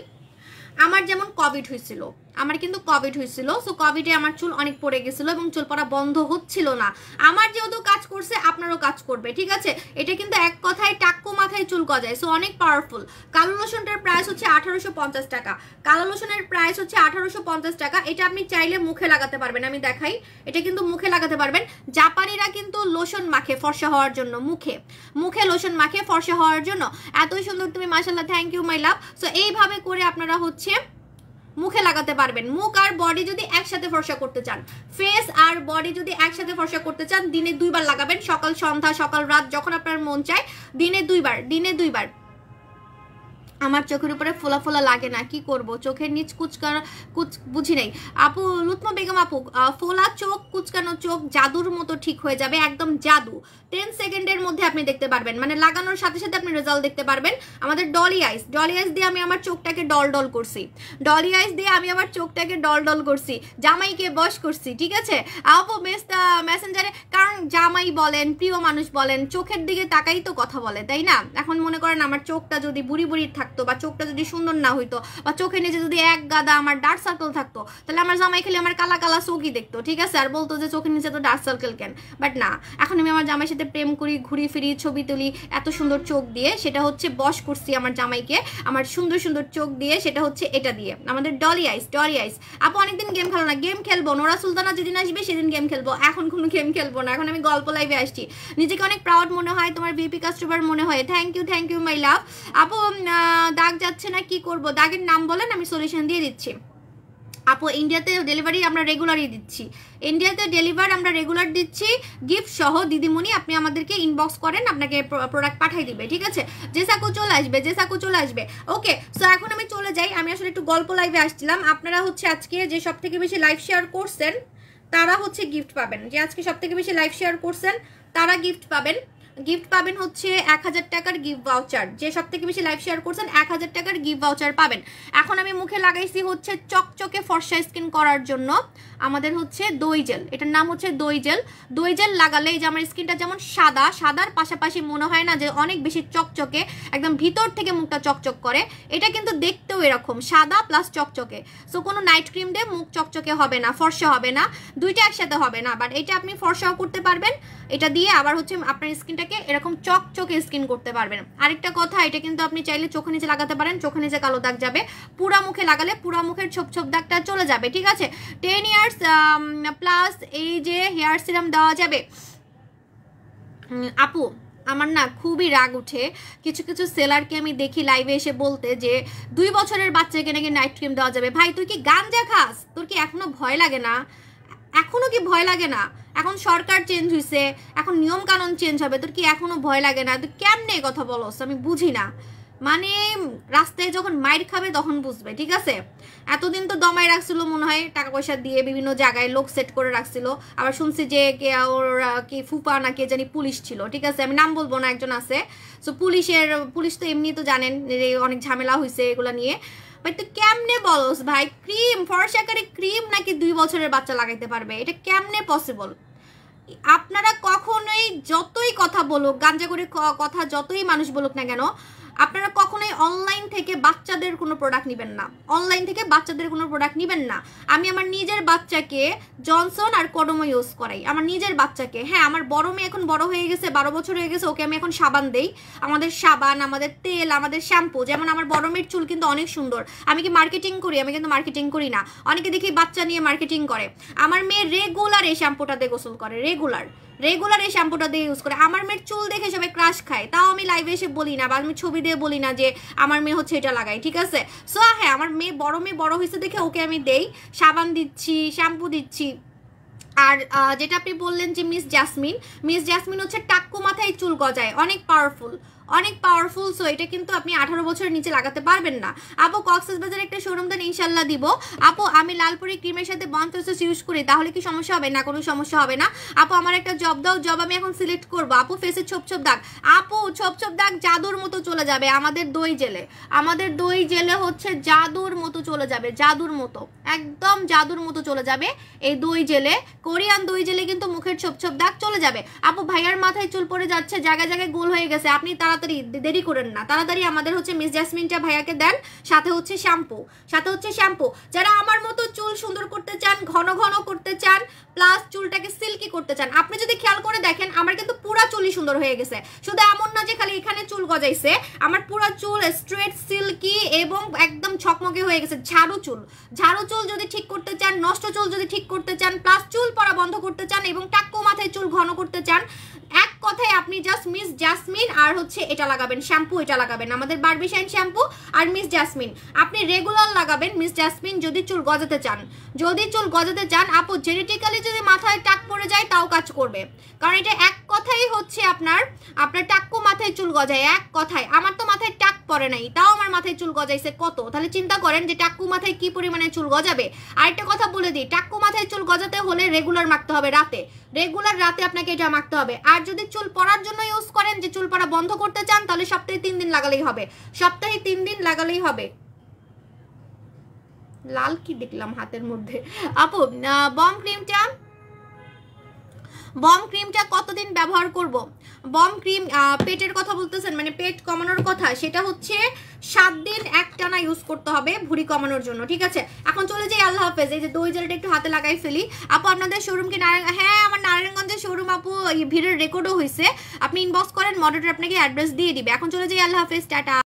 আমার যেমন কোভিড হয়েছিল, আমার কিন্তু কোভিড হয়েছিল। সো কোভিডে আমার চুল অনেক পড়ে গেছিল এবং চুল পড়া বন্ধ হচ্ছিল না। আমার যেহেতু কাজ করছে আপনারও কাজ করবে, ঠিক আছে? এটা কিন্তু এক কথায় টাক্কু মাথায় চুল গজায়, সো অনেক পাওয়ারফুল। কালো লোশনটার প্রাইস হচ্ছে 1850 টাকা। কালো লোশনের প্রাইস হচ্ছে 1850 টাকা। এটা আপনি চাইলে মুখে লাগাতে পারবেন, আমি দেখাই। এটা কিন্তু মুখে লাগাতে পারবেন। জাপানিরা কিন্তু লোশন মাখে ফর্সা হওয়ার জন্য, মুখে মুখে লোশন মাখে ফর্সা হওয়ার জন্য। এতই সুন্দর তুমি, মাশাআল্লাহ, thank you my love. So এইভাবে করে আপনারা হচ্ছে মুখে লাগাতে পারবেন। মুখ আর বডি যদি একসাথে ফর্সা করতে চান, ফেস আর বডি যদি একসাথে ফর্সা করতে চান, দিনে 2 বার লাগাবেন, সকাল সন্ধ্যা, সকাল রাত, যখন আপনার মন চায়, দিনে 2 বার, দিনে 2 বার। আমার চোখের উপরে ফোলা ফোলা লাগে না, কি করব? চোখের নিচ বুঝি নাই আপু। লুৎমা বেগম আপু, ফোলা চোখ, কুচকানো চোখ জাদুর মতো ঠিক হয়ে যাবে, একদম জাদু। 10 সেকেন্ডের মধ্যে আপনি দেখতে পারবেন, মানে লাগানোর সাথে সাথে আপনি রেজাল্ট দেখতে পারবেন। আমাদের ডলি আইস দিয়ে আমি আমার চোখটাকে ডল ডল করছি, ডলি আইস দিয়ে আমি আমার চোখটাকে ডল ডল করছি, জামাইকে বশ করছি, ঠিক আছে আপু? মেসেঞ্জারে, কারণ জামাই বলেন, প্রিয় মানুষ বলেন, চোখের দিকে তাকাই তো কথা বলে, তাই না? এখন মনে করেন আমার চোখটা যদি বুড়ি বুড়ি থাকতো, বা চোখটা যদি সুন্দর না হইতো, বা চোখের নিচে যদি এক গাদা আমার ডার্ক সার্কেল থাকতো, তাহলে আমার জামাই খেলে আমার কালা কালা চোখই দেখতো, ঠিক আছে? আর বলতো যে চোখের নিচে তো ডার্ক সার্কেল কেন? বাট না, এখন আমি আমার জামাইয়ের সাথে প্রেম করি, ঘুরি ফিরি, ছবি তুলি এত সুন্দর চোখ দিয়ে, সেটা হচ্ছে বশ করছি আমার জামাইকে আমার সুন্দর সুন্দর চোখ দিয়ে, সেটা হচ্ছে এটা দিয়ে। আমাদের ডলি আইস আপু অনেকদিন গেম খেলো না। গেম খেলবো, নোরা সুলতানা যেদিন আসবে সেদিন গেম খেলবো, এখন কোনো গেম খেলবো না, এখন আমি গল্প লাইভে আসছি। নিজেকে অনেক প্রাউড মনে হয়, তোমার ভিপি কাস্টমার মনে হয়। থ্যাংক ইউ মাই লাভ। আপু দাগ যাচ্ছে না, কি করব? দাগের নাম বলেন, আমি সলিউশন দিয়ে দিচ্ছি। আপু ইন্ডিয়াতে ডেলিভারি আমরা রেগুলারই দিচ্ছি, ইন্ডিয়াতে ডেলিভার আমরা রেগুলার দিচ্ছি, গিফট সহ। দিদিমণি আপনি আমাদেরকে ইনবক্স করেন, আপনাকে প্রোডাক্ট পাঠিয়ে দিবে, ঠিক আছে? জেসাকু চলে আসবে। ওকে, সো এখন আমি চলে যাই। আমি আসলে একটু গল্প লাইভে আসছিলাম। আপনারা হচ্ছে আজকে যে সব থেকে বেশি লাইভ শেয়ার করছেন তারা হচ্ছে গিফট পাবেন, যে আজকে সব থেকে বেশি লাইভ শেয়ার করছেন তারা গিফট পাবেন হচ্ছে 1000 টাকার গিফট ভাউচার। যে সব থেকে বেশি লাইভ শেয়ার করছেন 1000 টাকার গিফট ভাউচার পাবেন। এখন আমি মুখে লাগাইছি হচ্ছে চকচকে ফর্সা স্কিন করার জন্য আমাদের হচ্ছে দই জেল, এটার নাম হচ্ছে দই জেল লাগালে এই যে আমার স্কিনটা যেমন সাদার পাশাপাশি মনে হয় না যে অনেক বেশি চকচকে, একদম ভিতর থেকে মুখটা চকচক করে। এটা কিন্তু দেখতেও এরকম সাদা প্লাস চকচকে। সো কোনো নাইট ক্রিম দিয়ে মুখ চকচকে হবে না, ফর্সা হবে না, দুইটা একসাথে হবে না। বাট এটা আপনি ফর্সাও করতে পারবেন, এটা দিয়ে আবার হচ্ছে আপনার স্কিনটাকে এরকম চকচকে স্কিন করতে পারবেন। আরেকটা কথা, এটা কিন্তু আপনি চাইলে চোখে নিচে লাগাতে পারেন, চোখে নিচে কালো দাগ যাবে, পুরা মুখে লাগালে পুরা মুখের ছোপ দাগটা চলে যাবে, ঠিক আছে? 10 ইয়ার্স প্লাস এই যে হেয়ার সিরাম দেওয়া যাবে। আপু আমার না খুবই রাগ উঠে, কিছু সেলারকে আমি দেখি লাইভে এসে বলতে যে 2 বছরের বাচ্চাকে নাকি নাইট ক্রিম দেওয়া যাবে। ভাই তুই কি গাঞ্জা খাস? তোর কি এখনো ভয় লাগে না? এখন সরকার চেঞ্জ হয়েছে, এখন নিয়ম কানুন চেঞ্জ হবে, তোর কি এখনো ভয় লাগে না? তুই কেমনে কথা বলস আমি বুঝি না। মানে রাস্তায় যখন মাইর খাবে তখন বুঝবে, ঠিক আছে? এতদিন তো দমায় রাখছিল মনে হয়, টাকা পয়সা দিয়ে বিভিন্ন জায়গায় লোক সেট করে রাখছিল। আবার শুনছি যে ওর কি ফুপা না কে জানি পুলিশ ছিল, ঠিক আছে? আমি নাম বলবো না, একজন আছে। সো পুলিশ তো এমনি তো জানেন অনেক ঝামেলা হয়েছে এগুলা নিয়ে। ভাই তুই কেমনে বলস ভাই? ক্রিম, ফর্সাকারে ক্রিম নাকি 2 বছরের বাচ্চা লাগাইতে পারবে? এটা কেমনে পসিবল? আপনারা কখনোই যতই কথা বলুক, গাঞ্জা করে কথা যতই মানুষ বলুক না কেন, আপনারা কখনোই অনলাইন থেকে বাচ্চাদের কোনো প্রোডাক্ট নেবেন না। আমি আমার নিজের বাচ্চাকে জনসন আর কোডোমো ইউজ করাই, আমার নিজের বাচ্চাকে। হ্যাঁ, আমার বড় মেয়ে এখন বড় হয়ে গেছে, 12 বছর হয়ে গেছে, ওকে আমি এখন সাবান দেই। আমাদের সাবান, আমাদের তেল, আমাদের শ্যাম্পু, যেমন আমার বড় মেয়ের চুল কিন্তু অনেক সুন্দর। আমি কি মার্কেটিং করি? আমি কিন্তু মার্কেটিং করি না। অনেকে দেখি বাচ্চা নিয়ে মার্কেটিং করে। আমার মেয়ে রেগুলার এই শ্যাম্পুটা দিয়ে গোসল করে, রেগুলার এই শ্যাম্পুটা দিয়ে ইউজ করে। আমার মেয়ের চুল দেখে সবাই ক্রাশ খায়, তাও আমি লাইভে এসে বলি না, বা আমি ছবি দিয়ে বলি না যে আমার মেয়ে হচ্ছে এটা লাগাই, ঠিক আছে? সো হ্যাঁ, আমার মেয়ে বড় হয়েছে দেখে ওকে আমি দেই, সাবান দিচ্ছি, শ্যাম্পু দিচ্ছি। আর যেটা আপনি বললেন যে মিস জাসমিন হচ্ছে টাক্কু মাথায় চুল গজায়, অনেক পাওয়ারফুল। সো এটা কিন্তু আপনি 18 বছরের নিচে লাগাতে পারবেন না। আপু কক্সবাজারে একটা শোরুম দেন, ইনশাল্লাহ দিব। আপু আমি লালপুরি ক্রিমের সাথে বন্ড ফেসওয়াশ ইউজ করি, তাহলে কি সমস্যা হবে? না, কোনো সমস্যা হবে না। আপু আমার একটা জব দাও, জব আমি এখন সিলেক্ট করবো। আপু ফেসে ছোপ দাগ, আপু ছোপ দাগ জাদুর মতো চলে যাবে আমাদের দই জেলে হচ্ছে জাদুর মতো চলে যাবে, জাদুর মতো, একদম জাদুর মতো চলে যাবে এই দই জেলে। কোরিয়ান দই জেলে কিন্তু মুখের ছোপ দাগ চলে যাবে। আপু ভাইয়ার মাথায় চুল পড়ে যাচ্ছে, জায়গায় জায়গায় গোল হয়ে গেছে, আপনি তাড়াতাড়ি দেরি করেন না, তাড়াতাড়ি আমাদের হচ্ছে মিস জাসমিনটা ভাইয়াকে দেন, সাথে হচ্ছে শ্যাম্পু। যারা আমার মতো চুল সুন্দর করতে চান, ঘন করতে চান, প্লাস চুলটাকে সিল্কি করতে চান, আপনি যদি খেয়াল করে দেখেন আমার কিন্তু পুরা চুলই সুন্দর হয়ে গেছে। শুধু এমন না যে খালি এখানে চুল গজাইছে, আমার পুরা চুল স্ট্রেট, সিল্কি এবং একদম ঝকমকে হয়ে গেছে। ঝাড়ু চুল যদি ঠিক করতে চান, নষ্ট চুল যদি ঠিক করতে চান, প্লাস চুল পড়া বন্ধ করতে চান এবং টাক্কু মাথায় চুল ঘন করতে চান, এক কথায় আপনি জাস্ট মিস জাসমিন আর হচ্ছে এটা লাগাবেন, শ্যাম্পু এটা লাগাবেন, আমাদের বারবি শাইন শ্যাম্পু আর মিস জাসমিন। আপনি রেগুলার লাগাবেন মিস জাসমিন যদি চুল গজাতে চান। আপু জেনেটিক্যালি যদি মাথায় টাক পড়ে যায় তাও কাজ করবে, কারণ এটা এক কথাই হচ্ছে আপনার টাক্কু মাথায় চুল গজায়, এক কথায়। আমার তো মাথায় টাক পড়ে নাই, তাও আমার মাথায় চুল গজাইছে কত, তাহলে চিন্তা করেন যে টাক্কু মাথায় কি পরিমাণে চুল গজাবে। আরেকটা কথা বলে দিই, টাক্কু মাথায় চুল গজাতে হলে রেগুলার মাখতে হবে, রেগুলার রাতে আপনাকে এটা মাখতে হবে। আর যদি চুল পড়ার জন্য ইউজ করেন, যে চুল পড়া বন্ধ করতে চান, তাহলে সপ্তাহে 3 দিন লাগালেই হবে। লাল কি দেখলাম হাতের মধ্যে। আপু বম ক্রিমটা কতদিন ব্যবহার করব? বম ক্রিম পেটের কথা বলতেছেন, মানে পেট কমানোর কথা, সেটা হচ্ছে 7 দিন একটানা ইউজ করতে হবে ভুঁড়ি কমানোর জন্য, ঠিক আছে? এখন চলে যাই, আল্লাহ হাফেজ। এই যে দই জেলটা একটু হাতে লাগাই ফেলি। আপু আপনাদের শোরুম কি হ্যাঁ, আমার নারায়ণগঞ্জের শোরুম আপু, ভিড়ের রেকর্ডও হয়েছে, আপনি ইনবক্স করেন, মডারেটর আপনাকে অ্যাড্রেস দিয়ে দিবে। এখন চলে যাই, আল্লাহ হাফেজ, টাটা।